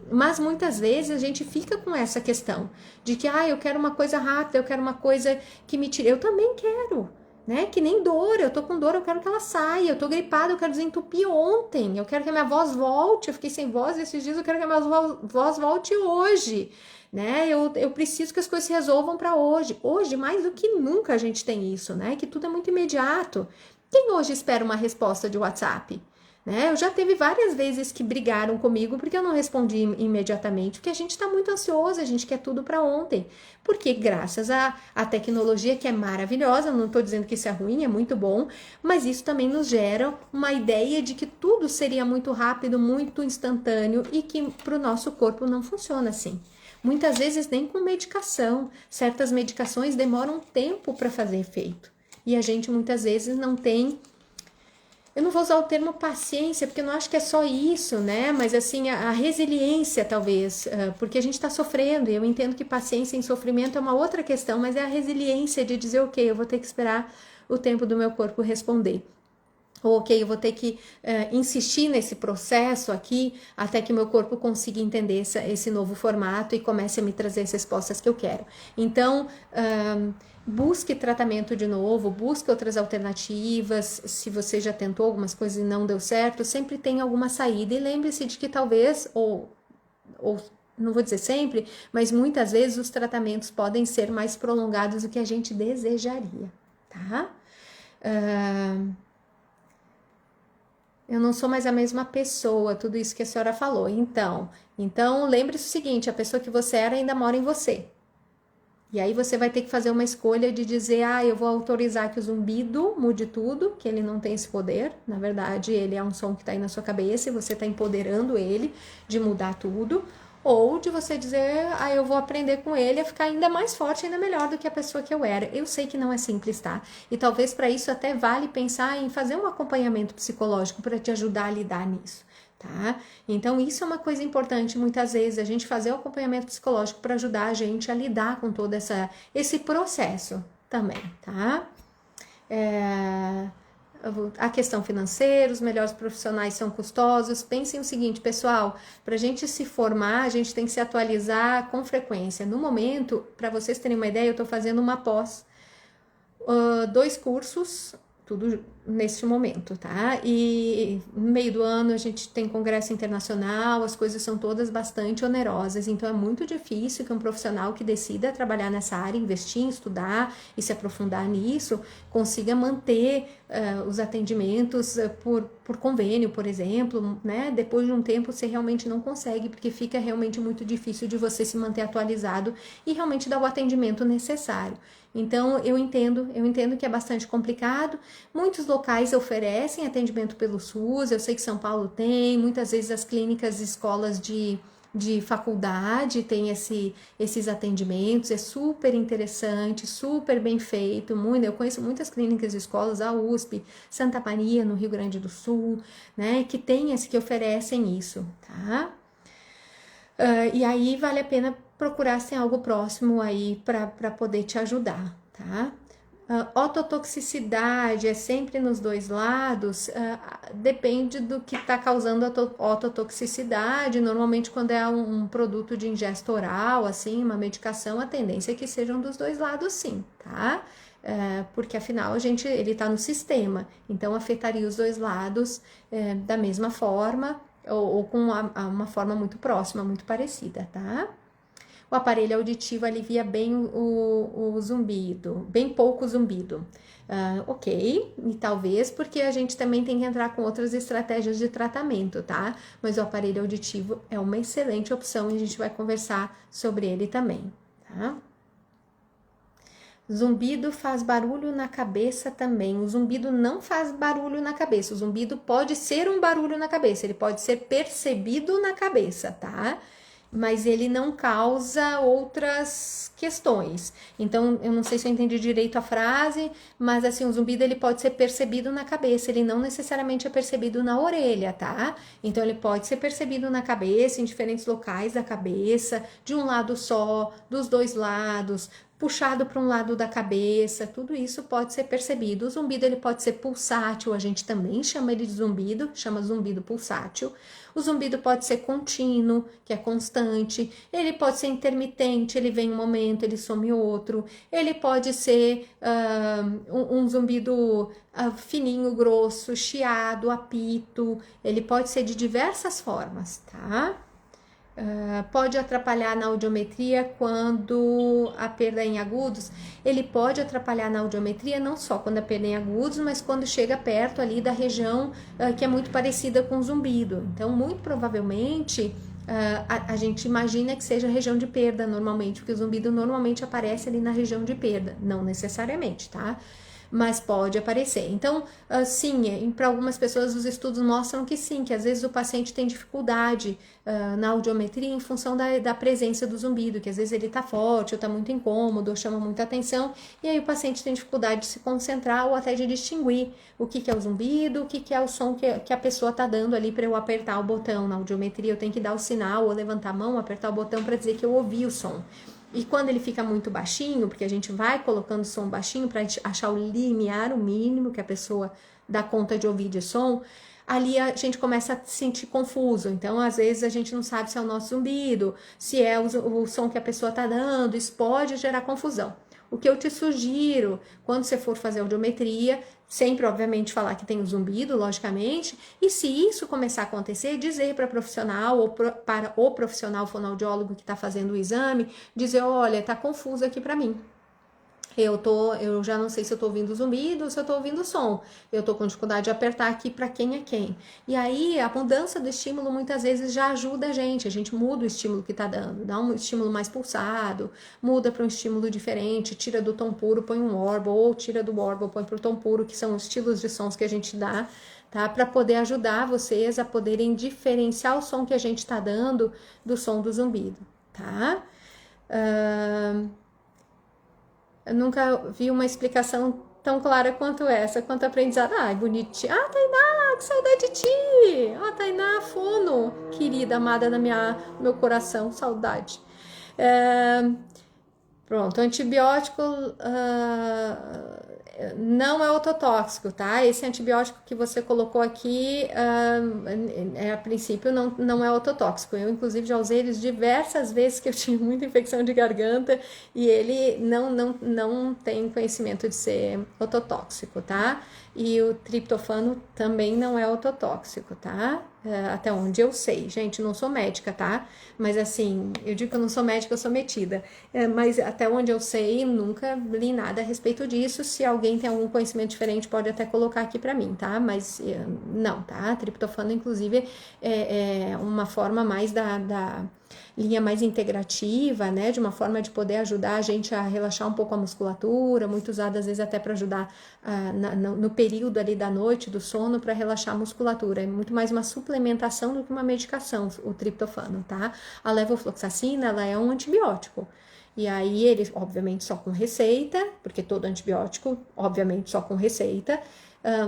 Mas muitas vezes a gente fica com essa questão de que, eu quero uma coisa rápida, eu quero uma coisa que me tire. Eu também quero, né? Que nem dor, eu tô com dor, eu quero que ela saia, eu tô gripada, eu quero desentupir ontem, eu quero que a minha voz volte, eu fiquei sem voz esses dias, eu quero que a minha voz volte hoje, né? Eu preciso que as coisas se resolvam para hoje. Hoje, mais do que nunca a gente tem isso, né? Que tudo é muito imediato. Quem hoje espera uma resposta de WhatsApp? Né? Eu já teve várias vezes que brigaram comigo porque eu não respondi imediatamente, porque a gente está muito ansioso, a gente quer tudo para ontem. Porque graças à tecnologia, que é maravilhosa, não estou dizendo que isso é ruim, é muito bom, mas isso também nos gera uma ideia de que tudo seria muito rápido, muito instantâneo e que para o nosso corpo não funciona assim. Muitas vezes nem com medicação, certas medicações demoram tempo para fazer efeito. E a gente muitas vezes não tem. Eu não vou usar o termo paciência, porque eu não acho que é só isso, né? Mas assim, a resiliência, talvez, porque a gente está sofrendo, e eu entendo que paciência em sofrimento é uma outra questão, mas é a resiliência de dizer, ok, eu vou ter que esperar o tempo do meu corpo responder. Ou, ok, eu vou ter que insistir nesse processo aqui até que meu corpo consiga entender esse novo formato e comece a me trazer as respostas que eu quero. Então, busque tratamento de novo, busque outras alternativas. Se você já tentou algumas coisas e não deu certo, sempre tem alguma saída. E lembre-se de que talvez, ou não vou dizer sempre, mas muitas vezes os tratamentos podem ser mais prolongados do que a gente desejaria, tá? Eu não sou mais a mesma pessoa, tudo isso que a senhora falou. Então lembre-se o seguinte, a pessoa que você era ainda mora em você. E aí você vai ter que fazer uma escolha de dizer, eu vou autorizar que o zumbido mude tudo, que ele não tem esse poder. Na verdade, ele é um som que está aí na sua cabeça e você está empoderando ele de mudar tudo. Ou de você dizer, eu vou aprender com ele a ficar ainda mais forte, ainda melhor do que a pessoa que eu era. Eu sei que não é simples, tá? E talvez para isso até vale pensar em fazer um acompanhamento psicológico para te ajudar a lidar nisso, tá? Então isso é uma coisa importante, muitas vezes, a gente fazer o acompanhamento psicológico para ajudar a gente a lidar com todo esse processo também, tá? A questão financeira, os melhores profissionais são custosos. Pensem o seguinte, pessoal, para a gente se formar, a gente tem que se atualizar com frequência. No momento, para vocês terem uma ideia, eu estou fazendo uma pós, 2 cursos, tudo neste momento, tá? E no meio do ano a gente tem congresso internacional, as coisas são todas bastante onerosas, então é muito difícil que um profissional que decida trabalhar nessa área, investir em estudar e se aprofundar nisso, consiga manter os atendimentos por convênio, por exemplo, né? Depois de um tempo você realmente não consegue, porque fica realmente muito difícil de você se manter atualizado e realmente dar o atendimento necessário. Então, eu entendo que é bastante complicado. Muitos locais oferecem atendimento pelo SUS, eu sei que São Paulo tem, muitas vezes as clínicas e escolas de faculdade têm esses atendimentos, é super interessante, super bem feito, eu conheço muitas clínicas e escolas, a USP, Santa Maria, no Rio Grande do Sul, né, que oferecem isso, tá? E aí vale a pena procurar se tem algo próximo aí para poder te ajudar, tá? Ototoxicidade é sempre nos 2 lados, depende do que está causando a ototoxicidade. Normalmente, quando é um produto de ingesta oral, assim, uma medicação, a tendência é que sejam dos 2 lados, sim, tá? Porque afinal ele está no sistema, então afetaria os 2 lados da mesma forma ou com uma forma muito próxima, muito parecida, tá? O aparelho auditivo alivia bem o zumbido, bem pouco zumbido. Ok, e talvez porque a gente também tem que entrar com outras estratégias de tratamento, tá? Mas o aparelho auditivo é uma excelente opção e a gente vai conversar sobre ele também, tá? Zumbido faz barulho na cabeça também. O zumbido não faz barulho na cabeça. O zumbido pode ser um barulho na cabeça, ele pode ser percebido na cabeça, tá? Mas ele não causa outras questões. Então, eu não sei se eu entendi direito a frase, mas assim, o zumbido ele pode ser percebido na cabeça, ele não necessariamente é percebido na orelha, tá? Então, ele pode ser percebido na cabeça, em diferentes locais da cabeça, de um lado só, dos dois lados, puxado para um lado da cabeça, tudo isso pode ser percebido. O zumbido ele pode ser pulsátil, a gente também chama ele de zumbido, chama zumbido pulsátil. O zumbido pode ser contínuo, que é constante. Ele pode ser intermitente, ele vem um momento, ele some outro. Ele pode ser um zumbido fininho, grosso, chiado, apito. Ele pode ser de diversas formas, tá? Pode atrapalhar na audiometria quando a perda é em agudos. Ele pode atrapalhar na audiometria não só quando a perda é em agudos, mas quando chega perto ali da região que é muito parecida com o zumbido. Então, muito provavelmente, a gente imagina que seja a região de perda normalmente, porque o zumbido normalmente aparece ali na região de perda, não necessariamente, tá? Mas pode aparecer. Então, sim, para algumas pessoas os estudos mostram que sim, que às vezes o paciente tem dificuldade na audiometria em função da presença do zumbido, que às vezes ele está forte, ou está muito incômodo, ou chama muita atenção, e aí o paciente tem dificuldade de se concentrar ou até de distinguir o que é o zumbido, o que é o som que a pessoa está dando ali para eu apertar o botão. Na audiometria eu tenho que dar o sinal ou levantar a mão, apertar o botão para dizer que eu ouvi o som. E quando ele fica muito baixinho, porque a gente vai colocando som baixinho para achar o limiar, o mínimo que a pessoa dá conta de ouvir de som, ali a gente começa a se sentir confuso. Então, às vezes, a gente não sabe se é o nosso zumbido, se é o som que a pessoa está dando, isso pode gerar confusão. O que eu te sugiro, quando você for fazer audiometria, sempre, obviamente, falar que tem o zumbido, logicamente, e se isso começar a acontecer, dizer para profissional ou para o profissional fonoaudiólogo que está fazendo o exame, dizer, olha, tá confuso aqui para mim. Eu já não sei se eu tô ouvindo zumbido ou se eu tô ouvindo som. Eu tô com dificuldade de apertar aqui para quem é quem. E aí, a mudança do estímulo muitas vezes já ajuda a gente muda o estímulo que tá dando, dá um estímulo mais pulsado, muda para um estímulo diferente, tira do tom puro, põe um warble, ou tira do warble, põe pro tom puro, que são os estilos de sons que a gente dá, tá? Para poder ajudar vocês a poderem diferenciar o som que a gente tá dando do som do zumbido, tá? Eu nunca vi uma explicação tão clara quanto essa, quanto aprendizado. Ai, bonitinho. Ah, Tainá, que saudade de ti. Ah, Tainá, fono, querida, amada do meu coração, saudade. Pronto, antibiótico não é ototóxico, tá? Esse antibiótico que você colocou aqui, a princípio, não é ototóxico. Eu, inclusive, já usei eles diversas vezes que eu tinha muita infecção de garganta e ele não tem conhecimento de ser ototóxico, tá? E o triptofano também não é ototóxico, tá? Até onde eu sei. Gente, não sou médica, tá? Mas assim, eu digo que eu não sou médica, eu sou metida. Mas até onde eu sei, nunca li nada a respeito disso. Se alguém tem algum conhecimento diferente, pode até colocar aqui pra mim, tá? Mas não, tá? Triptofano, inclusive, é uma forma mais da linha mais integrativa, né, de uma forma de poder ajudar a gente a relaxar um pouco a musculatura, muito usada às vezes até para ajudar no período ali da noite, do sono, para relaxar a musculatura. É muito mais uma suplementação do que uma medicação, o triptofano, tá? A levofloxacina, ela é um antibiótico. E aí ele, obviamente, só com receita, porque todo antibiótico, obviamente, só com receita,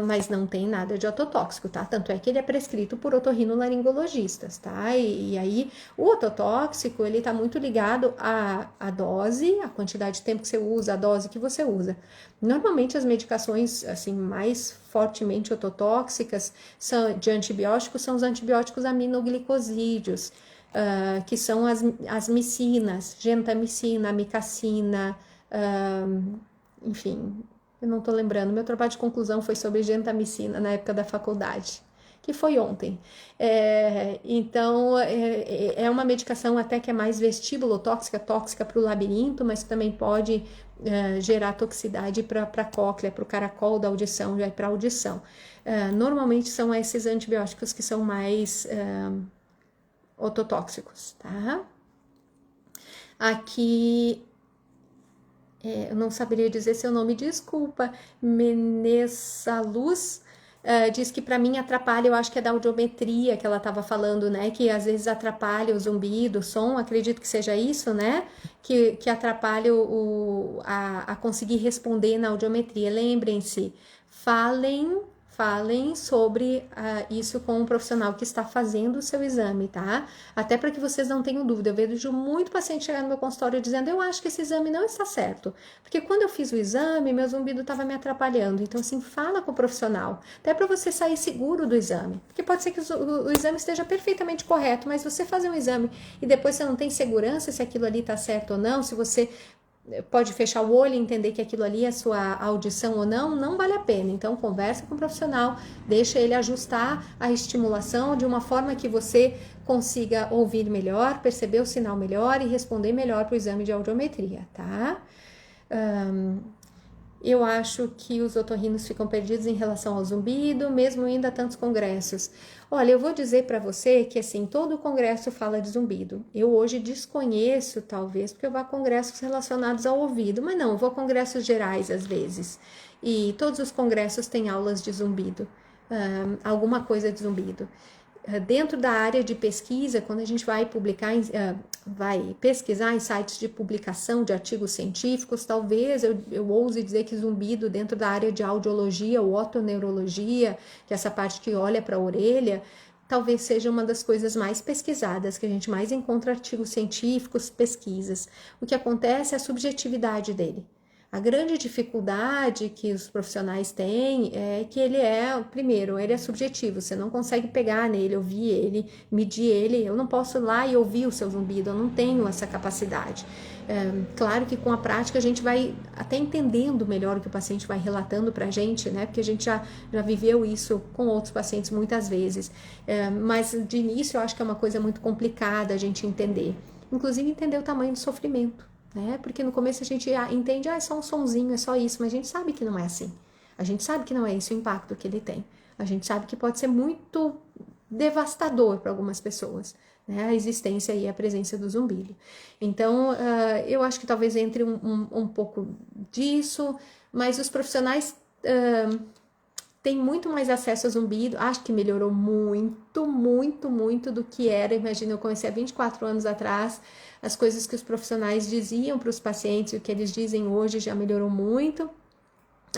mas não tem nada de ototóxico, tá? Tanto é que ele é prescrito por otorrinolaringologistas, tá? E aí, o ototóxico, ele tá muito ligado à dose, a quantidade de tempo que você usa, a dose que você usa. Normalmente, as medicações, assim, mais fortemente ototóxicas de antibióticos são os antibióticos aminoglicosídeos, que são as micinas, gentamicina, amicacina, enfim, eu não tô lembrando. Meu trabalho de conclusão foi sobre gentamicina na época da faculdade. que foi ontem. Então, é uma medicação até que é mais vestíbulo-tóxica, tóxica para o labirinto, mas também pode gerar toxicidade para a cóclea, para o caracol da audição, já é para a audição. Normalmente são esses antibióticos que são mais ototóxicos, tá? Aqui, eu não saberia dizer seu nome, desculpa, Menessaluz, diz que para mim atrapalha, eu acho que é da audiometria que ela estava falando, né, que às vezes atrapalha o zumbido, o som, acredito que seja isso, né, que atrapalha a conseguir responder na audiometria. Lembrem-se, falem sobre isso com um profissional que está fazendo o seu exame, tá? Até para que vocês não tenham dúvida. Eu vejo muito paciente chegar no meu consultório dizendo, eu acho que esse exame não está certo, porque quando eu fiz o exame, meu zumbido estava me atrapalhando. Então, assim, fala com o profissional, até para você sair seguro do exame, porque pode ser que o exame esteja perfeitamente correto, mas você fazer um exame e depois você não tem segurança se aquilo ali está certo ou não, se você pode fechar o olho e entender que aquilo ali é sua audição ou não, não vale a pena. Então, conversa com o profissional, deixa ele ajustar a estimulação de uma forma que você consiga ouvir melhor, perceber o sinal melhor e responder melhor para o exame de audiometria, tá? Eu acho que os otorrinos ficam perdidos em relação ao zumbido, mesmo indo a tantos congressos. Olha, eu vou dizer para você que, assim, todo congresso fala de zumbido. Eu hoje desconheço, talvez, porque eu vou a congressos relacionados ao ouvido, mas não, eu vou a congressos gerais, às vezes. E todos os congressos têm aulas de zumbido, alguma coisa de zumbido. Dentro da área de pesquisa, quando a gente vai publicar, vai pesquisar em sites de publicação de artigos científicos, talvez eu ouse dizer que zumbido dentro da área de audiologia ou otoneurologia, que é essa parte que olha para a orelha, talvez seja uma das coisas mais pesquisadas, que a gente mais encontra artigos científicos, pesquisas. O que acontece é a subjetividade dele. A grande dificuldade que os profissionais têm é que primeiro, ele é subjetivo, você não consegue pegar nele, ouvir ele, medir ele, eu não posso ir lá e ouvir o seu zumbido, eu não tenho essa capacidade. Claro que com a prática a gente vai até entendendo melhor o que o paciente vai relatando pra gente, né, porque a gente já viveu isso com outros pacientes muitas vezes, mas de início eu acho que é uma coisa muito complicada a gente entender, inclusive entender o tamanho do sofrimento. Né? Porque no começo a gente entende, é só um sonzinho, é só isso, mas a gente sabe que não é assim. A gente sabe que não é esse o impacto que ele tem. A gente sabe que pode ser muito devastador para algumas pessoas, né? A existência e a presença do zumbido. Então, eu acho que talvez entre um pouco disso, mas os profissionais têm muito mais acesso a zumbido, acho que melhorou muito, muito, muito do que era. Imagina, eu comecei há 24 anos atrás, as coisas que os profissionais diziam para os pacientes e o que eles dizem hoje já melhorou muito.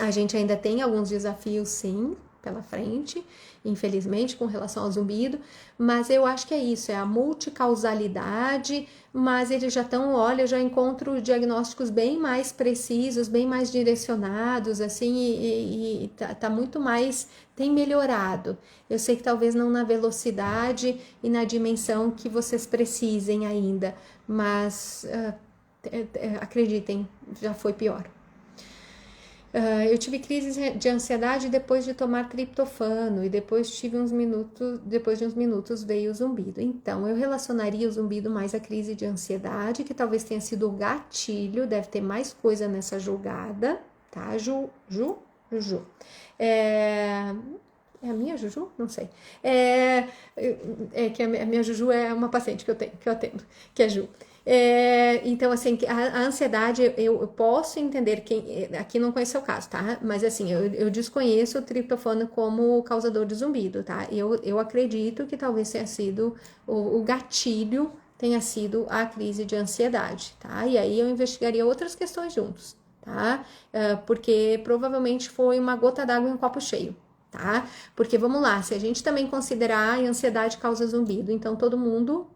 A gente ainda tem alguns desafios, sim, pela frente, infelizmente, com relação ao zumbido, mas eu acho que é isso, é a multicausalidade, mas eles já estão, olha, eu já encontro diagnósticos bem mais precisos, bem mais direcionados, assim, e tá muito mais, tem melhorado. Eu sei que talvez não na velocidade e na dimensão que vocês precisem ainda, mas acreditem, já foi pior. Eu tive crise de ansiedade depois de tomar triptofano e depois de uns minutos veio o zumbido. Então, eu relacionaria o zumbido mais à crise de ansiedade, que talvez tenha sido o gatilho, deve ter mais coisa nessa jogada, tá? Ju? É a minha Juju? Não sei. É que a minha Juju é uma paciente que eu atendo, que é Ju. Então, assim, a ansiedade, eu posso entender, aqui não conheço o caso, tá? Mas, assim, eu desconheço o triptofano como causador de zumbido, tá? Eu acredito que talvez tenha sido, o gatilho tenha sido a crise de ansiedade, tá? E aí eu investigaria outras questões juntos, tá? Porque provavelmente foi uma gota d'água em um copo cheio. Tá? Porque vamos lá, se a gente também considerar a ansiedade causa zumbido, então todo mundo,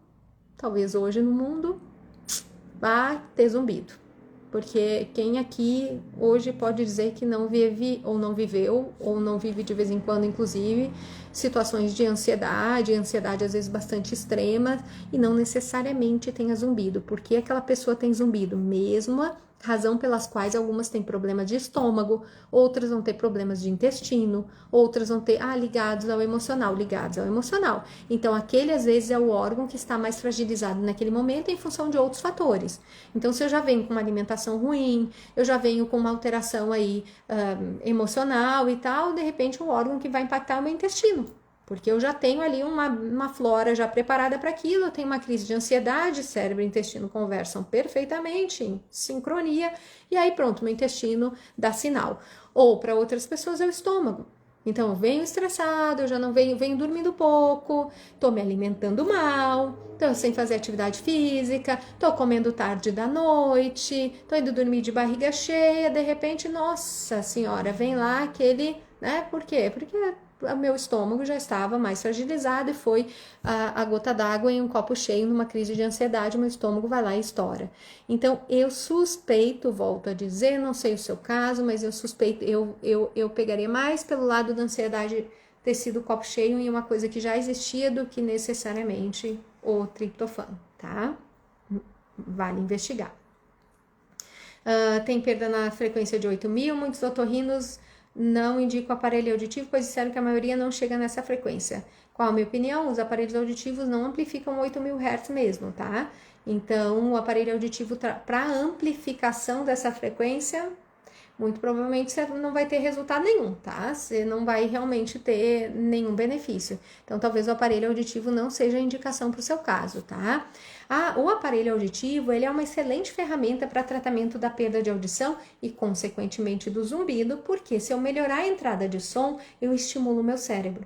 talvez hoje no mundo, vai ter zumbido. Porque quem aqui hoje pode dizer que não vive ou não viveu, ou não vive de vez em quando, inclusive, situações de ansiedade às vezes bastante extrema, e não necessariamente tenha zumbido. Porque aquela pessoa tem zumbido, mesmo razão pelas quais algumas têm problemas de estômago, outras vão ter problemas de intestino, outras vão ter, ligados ao emocional. Então, aquele às vezes é o órgão que está mais fragilizado naquele momento em função de outros fatores. Então, se eu já venho com uma alimentação ruim, eu já venho com uma alteração aí emocional e tal, de repente o órgão que vai impactar é o meu intestino. Porque eu já tenho ali uma flora já preparada para aquilo, eu tenho uma crise de ansiedade, cérebro e intestino conversam perfeitamente, em sincronia, e aí pronto, meu intestino dá sinal. Ou para outras pessoas é o estômago. Então eu venho estressado, eu já não venho dormindo pouco, tô me alimentando mal, tô sem fazer atividade física, tô comendo tarde da noite, tô indo dormir de barriga cheia, de repente, nossa senhora, vem lá aquele, né? Por quê? Porque o meu estômago já estava mais fragilizado e foi a gota d'água em um copo cheio, numa crise de ansiedade, meu estômago vai lá e estoura. Então, eu suspeito, volto a dizer, não sei o seu caso, mas eu suspeito, eu pegaria mais pelo lado da ansiedade ter sido copo cheio em uma coisa que já existia do que necessariamente o triptofano, tá? Vale investigar. Tem perda na frequência de 8.000, muitos otorrinos não indico aparelho auditivo, pois disseram que a maioria não chega nessa frequência. Qual a minha opinião? Os aparelhos auditivos não amplificam 8.000 Hz mesmo, tá? Então, o aparelho auditivo para amplificação dessa frequência, muito provavelmente você não vai ter resultado nenhum, tá? Você não vai realmente ter nenhum benefício. Então, talvez o aparelho auditivo não seja a indicação para o seu caso, tá? O aparelho auditivo, ele é uma excelente ferramenta para tratamento da perda de audição e, consequentemente, do zumbido, porque se eu melhorar a entrada de som, eu estimulo o meu cérebro.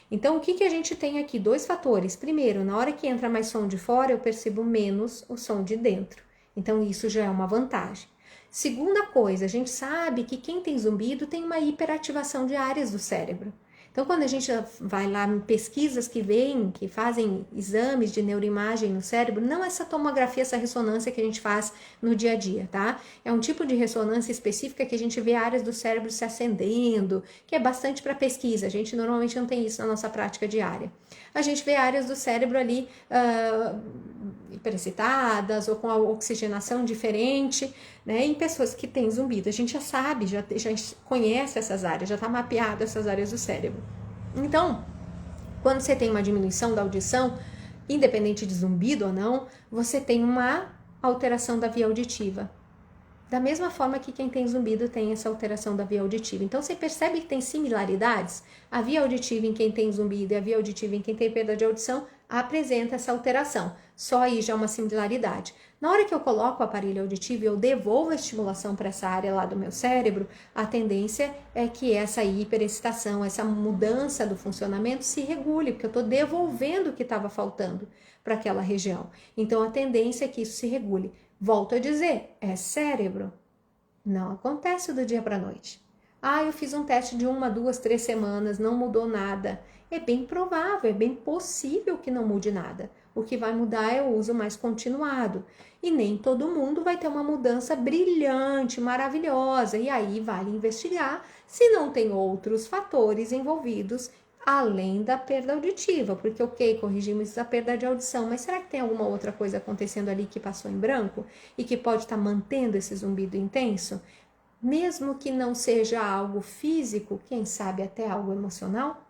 Então, o que a gente tem aqui? Dois fatores. Primeiro, na hora que entra mais som de fora, eu percebo menos o som de dentro. Então, isso já é uma vantagem. Segunda coisa, a gente sabe que quem tem zumbido tem uma hiperativação de áreas do cérebro. Então, quando a gente vai lá em pesquisas que fazem exames de neuroimagem no cérebro, não essa tomografia, essa ressonância que a gente faz no dia a dia, tá? É um tipo de ressonância específica que a gente vê áreas do cérebro se acendendo, que é bastante para pesquisa. A gente normalmente não tem isso na nossa prática diária. A gente vê áreas do cérebro ali hiperexcitadas ou com a oxigenação diferente, né? Em pessoas que têm zumbido, a gente já sabe, já conhece essas áreas, já está mapeado essas áreas do cérebro. Então, quando você tem uma diminuição da audição, independente de zumbido ou não, você tem uma alteração da via auditiva. Da mesma forma que quem tem zumbido tem essa alteração da via auditiva. Então, você percebe que tem similaridades? A via auditiva em quem tem zumbido e a via auditiva em quem tem perda de audição apresenta essa alteração. Só aí já é uma similaridade. Na hora que eu coloco o aparelho auditivo e eu devolvo a estimulação para essa área lá do meu cérebro, a tendência é que essa hiperexcitação, essa mudança do funcionamento se regule, porque eu estou devolvendo o que estava faltando para aquela região. Então, a tendência é que isso se regule. Volto a dizer, é cérebro. Não acontece do dia para a noite. Eu fiz um teste de 1, 2, 3 semanas, não mudou nada. É bem provável, é bem possível que não mude nada. O que vai mudar é o uso mais continuado. E nem todo mundo vai ter uma mudança brilhante, maravilhosa. E aí vale investigar se não tem outros fatores envolvidos além da perda auditiva, porque ok, corrigimos a perda de audição, mas será que tem alguma outra coisa acontecendo ali que passou em branco e que pode estar mantendo esse zumbido intenso? Mesmo que não seja algo físico, quem sabe até algo emocional?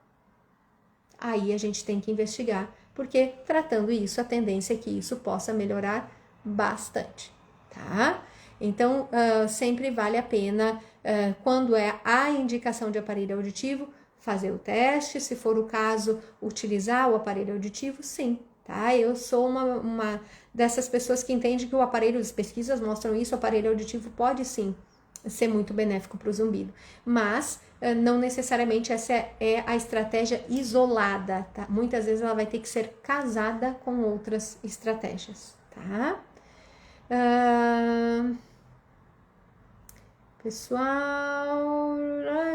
Aí a gente tem que investigar, porque tratando isso, a tendência é que isso possa melhorar bastante, tá? Então, sempre vale a pena, quando é a indicação de aparelho auditivo, fazer o teste, se for o caso, utilizar o aparelho auditivo, sim, tá? Eu sou uma dessas pessoas que entende que o aparelho, as pesquisas mostram isso, o aparelho auditivo pode sim ser muito benéfico para o zumbido, mas não necessariamente essa é a estratégia isolada, tá? Muitas vezes ela vai ter que ser casada com outras estratégias, tá? Pessoal,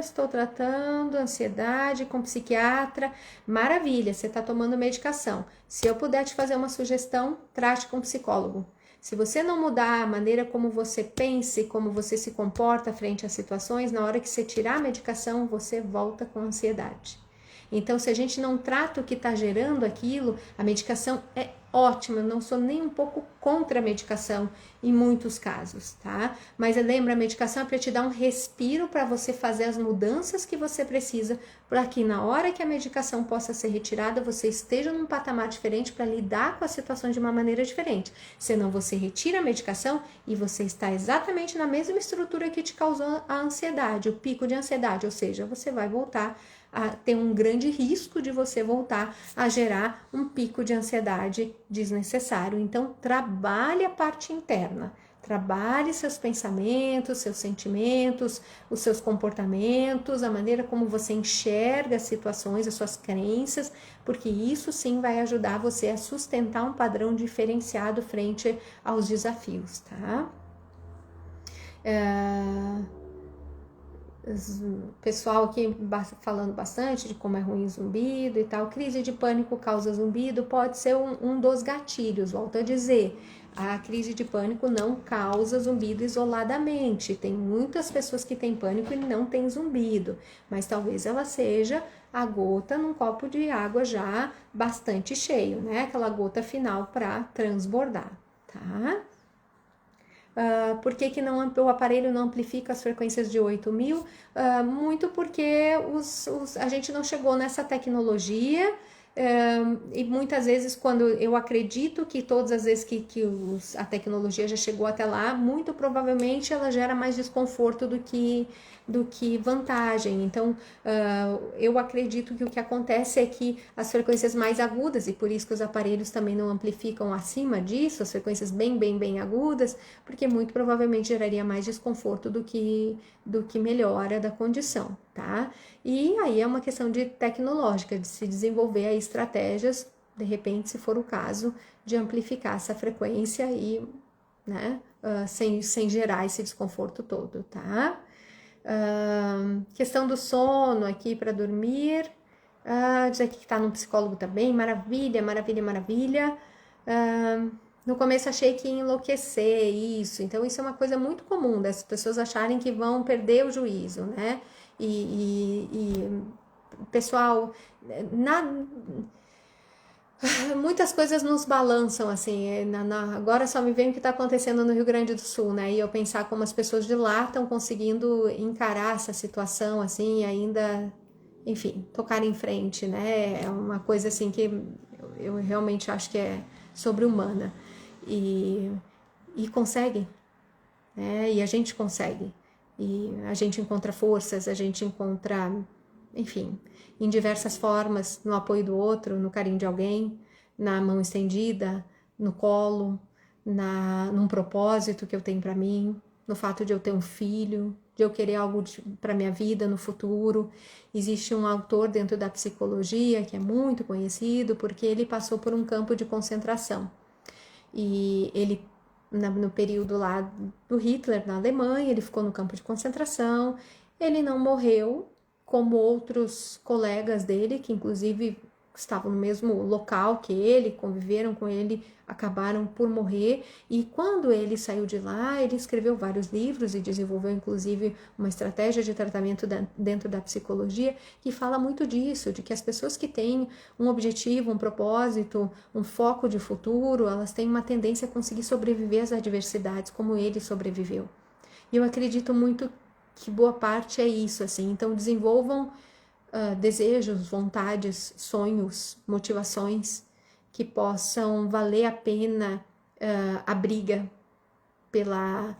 estou tratando ansiedade com psiquiatra. Maravilha, você está tomando medicação. Se eu puder te fazer uma sugestão, trate com psicólogo. Se você não mudar a maneira como você pensa e como você se comporta frente às situações, na hora que você tirar a medicação, você volta com ansiedade. Então, se a gente não trata o que está gerando aquilo, a medicação é ótima, eu não sou nem um pouco contra a medicação em muitos casos, tá? Mas lembra, a medicação é para te dar um respiro para você fazer as mudanças que você precisa, para que na hora que a medicação possa ser retirada, você esteja num patamar diferente para lidar com a situação de uma maneira diferente. Senão você retira a medicação e você está exatamente na mesma estrutura que te causou a ansiedade, o pico de ansiedade, ou seja, você vai voltar a ter um grande risco de você voltar a gerar um pico de ansiedade desnecessário. Então, trabalhe a parte interna, trabalhe seus pensamentos, seus sentimentos, os seus comportamentos, a maneira como você enxerga as situações, as suas crenças, porque isso sim vai ajudar você a sustentar um padrão diferenciado frente aos desafios, tá? Pessoal aqui falando bastante de como é ruim zumbido e tal. Crise de pânico causa zumbido, pode ser um dos gatilhos, volto a dizer. A crise de pânico não causa zumbido isoladamente. Tem muitas pessoas que têm pânico e não têm zumbido, mas talvez ela seja a gota num copo de água já bastante cheio, né? Aquela gota final para transbordar, tá? Por que não, o aparelho não amplifica as frequências de 8.000? Muito porque a gente não chegou nessa tecnologia, e muitas vezes quando eu acredito que todas as vezes que a tecnologia já chegou até lá, muito provavelmente ela gera mais desconforto do que vantagem. Então, eu acredito que o que acontece é que as frequências mais agudas, e por isso que os aparelhos também não amplificam acima disso, as frequências bem agudas, porque muito provavelmente geraria mais desconforto do que melhora da condição, tá? E aí é uma questão de tecnológica, de se desenvolver aí estratégias, de repente, se for o caso, de amplificar essa frequência e, né, sem gerar esse desconforto todo, tá? Questão do sono aqui para dormir, diz aqui que tá no psicólogo também, maravilha. No começo achei que ia enlouquecer isso, então isso é uma coisa muito comum das pessoas acharem que vão perder o juízo, né? Pessoal, muitas coisas nos balançam, assim, agora só me vem o que está acontecendo no Rio Grande do Sul, né, e eu pensar como as pessoas de lá estão conseguindo encarar essa situação, assim, e ainda, enfim, tocar em frente, né, é uma coisa, assim, que eu realmente acho que é sobre-humana, e consegue, né, e a gente consegue, e a gente encontra forças, a gente encontra, enfim, em diversas formas, no apoio do outro, no carinho de alguém, na mão estendida, no colo, num propósito que eu tenho para mim, no fato de eu ter um filho, de eu querer algo para minha vida no futuro. Existe um autor dentro da psicologia que é muito conhecido porque ele passou por um campo de concentração. E ele, no período lá do Hitler, na Alemanha, ele ficou no campo de concentração, ele não morreu, como outros colegas dele, que inclusive estavam no mesmo local que ele, conviveram com ele, acabaram por morrer. E quando ele saiu de lá, ele escreveu vários livros e desenvolveu inclusive uma estratégia de tratamento dentro da psicologia que fala muito disso, de que as pessoas que têm um objetivo, um propósito, um foco de futuro, elas têm uma tendência a conseguir sobreviver às adversidades como ele sobreviveu. E eu acredito muito que boa parte é isso, assim. Então, desenvolvam desejos, vontades, sonhos, motivações que possam valer a pena a briga pela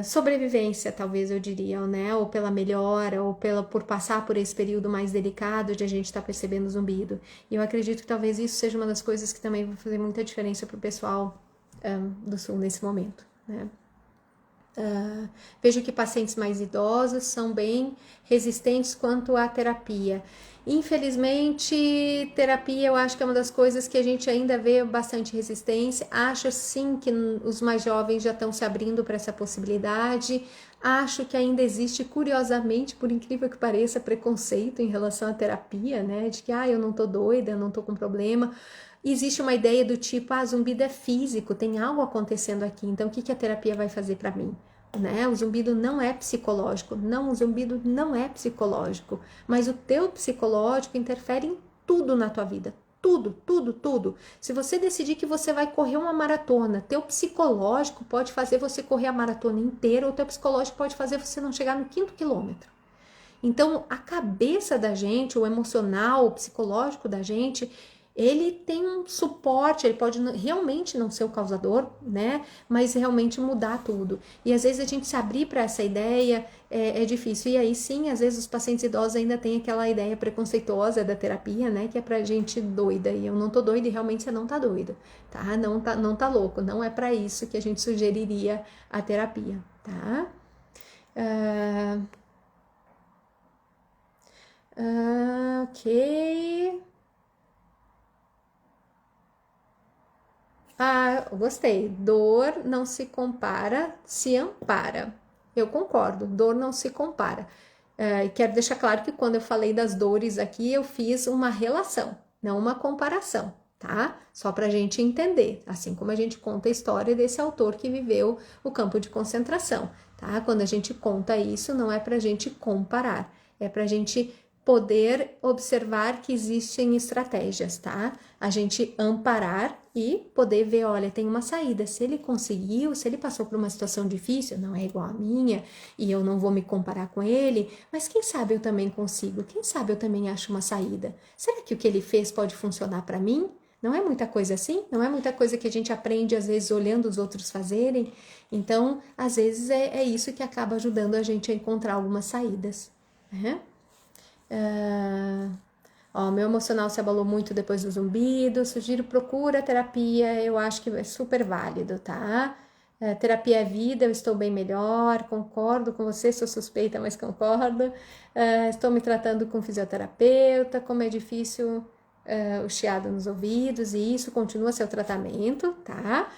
sobrevivência, talvez eu diria, né? Ou pela melhora, ou por passar por esse período mais delicado de a gente estar percebendo o zumbido. E eu acredito que talvez isso seja uma das coisas que também vai fazer muita diferença para o pessoal do Sul nesse momento, né? Vejo que pacientes mais idosos são bem resistentes quanto à terapia. Infelizmente, terapia eu acho que é uma das coisas que a gente ainda vê bastante resistência. Acho sim que os mais jovens já estão se abrindo para essa possibilidade. Acho que ainda existe, curiosamente, por incrível que pareça, preconceito em relação à terapia, né? De que eu não tô doida, eu não tô com problema. Existe uma ideia do tipo, zumbido é físico, tem algo acontecendo aqui, então o que a terapia vai fazer para mim? né? O zumbido não é psicológico. Não, o zumbido não é psicológico. Mas o teu psicológico interfere em tudo na tua vida. Tudo, tudo, tudo. Se você decidir que você vai correr uma maratona, teu psicológico pode fazer você correr a maratona inteira, ou teu psicológico pode fazer você não chegar no 5º quilômetro. Então, a cabeça da gente, o emocional, o psicológico da gente, ele tem um suporte, ele pode realmente não ser o causador, né? Mas realmente mudar tudo. E às vezes a gente se abrir para essa ideia é difícil. E aí sim, às vezes os pacientes idosos ainda têm aquela ideia preconceituosa da terapia, né? Que é pra gente doida. E eu não tô doida e realmente você não tá doida, tá? Não tá louco. Não é para isso que a gente sugeriria a terapia, tá? Ok. Ah, gostei. Dor não se compara, se ampara. Eu concordo, dor não se compara. E quero deixar claro que quando eu falei das dores aqui, eu fiz uma relação, não uma comparação, tá? Só para a gente entender, assim como a gente conta a história desse autor que viveu o campo de concentração, tá? Quando a gente conta isso, não é para a gente comparar, é para a gente poder observar que existem estratégias, tá? A gente amparar e poder ver, olha, tem uma saída. Se ele conseguiu, se ele passou por uma situação difícil, não é igual a minha, e eu não vou me comparar com ele, mas quem sabe eu também consigo, quem sabe eu também acho uma saída. Será que o que ele fez pode funcionar para mim? Não é muita coisa assim? Não é muita coisa que a gente aprende, às vezes, olhando os outros fazerem? Então, às vezes, é isso que acaba ajudando a gente a encontrar algumas saídas, né? Meu emocional se abalou muito depois do zumbido. Sugiro procura terapia, eu acho que é super válido, tá? Terapia é vida, eu estou bem melhor, concordo com você, sou suspeita, mas concordo. Estou me tratando com fisioterapeuta, como é difícil o chiado nos ouvidos, e isso continua seu tratamento, tá?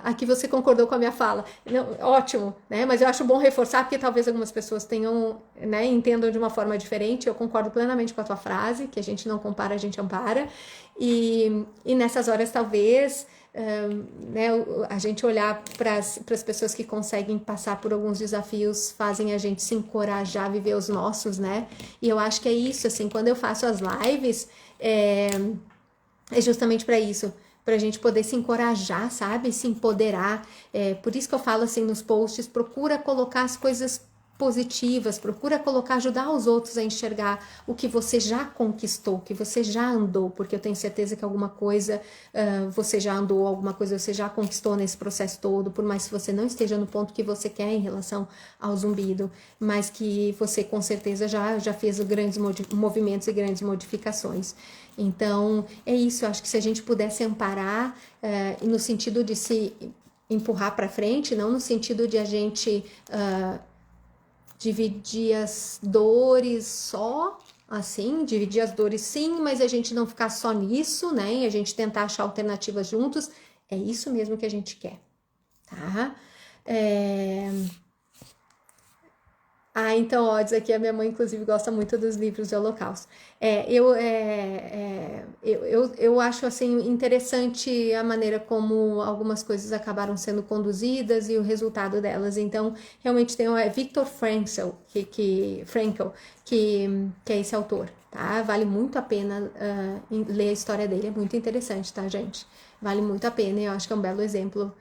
Aqui você concordou com a minha fala. Não, ótimo, né? Mas eu acho bom reforçar, porque talvez algumas pessoas tenham, né, entendam de uma forma diferente. Eu concordo plenamente com a tua frase, que a gente não compara, a gente ampara. E nessas horas, talvez, né, a gente olhar para as pessoas que conseguem passar por alguns desafios, fazem a gente se encorajar a viver os nossos, né? E eu acho que é isso, assim, quando eu faço as lives, é justamente para isso, para a gente poder se encorajar, sabe? Se empoderar. Por isso que eu falo assim nos posts, procura colocar as coisas positivas, procura colocar, ajudar os outros a enxergar o que você já conquistou, o que você já andou, porque eu tenho certeza que alguma coisa você já andou, alguma coisa você já conquistou nesse processo todo, por mais que você não esteja no ponto que você quer em relação ao zumbido, mas que você com certeza já fez grandes movimentos e grandes modificações. Então, é isso, eu acho que se a gente pudesse amparar, no sentido de se empurrar para frente, não no sentido de a gente dividir as dores só, assim, dividir as dores sim, mas a gente não ficar só nisso, né? E a gente tentar achar alternativas juntos, é isso mesmo que a gente quer, tá? Então, ó, diz aqui, a minha mãe, inclusive, gosta muito dos livros de Holocausto. Eu acho, assim, interessante a maneira como algumas coisas acabaram sendo conduzidas e o resultado delas. Então, realmente tem o Viktor Frankl, que é esse autor, tá? Vale muito a pena ler a história dele, é muito interessante, tá, gente? Vale muito a pena e eu acho que é um belo exemplo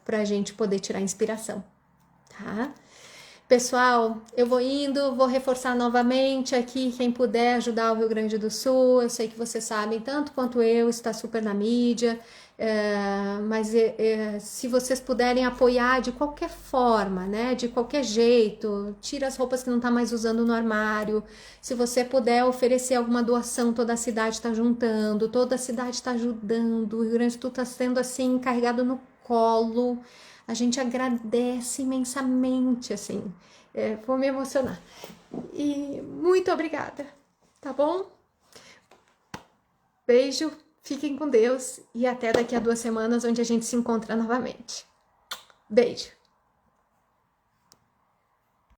pra gente poder tirar inspiração, tá? Pessoal, eu vou indo, vou reforçar novamente aqui, quem puder ajudar o Rio Grande do Sul, eu sei que vocês sabem, tanto quanto eu, está super na mídia, mas se vocês puderem apoiar de qualquer forma, né, de qualquer jeito, tira as roupas que não está mais usando no armário, se você puder oferecer alguma doação, toda a cidade está juntando, toda a cidade está ajudando, o Rio Grande do Sul está sendo assim, carregado no colo. A gente agradece imensamente, assim, vou me emocionar. E muito obrigada, tá bom? Beijo, fiquem com Deus e até daqui a 2 semanas, onde a gente se encontra novamente. Beijo!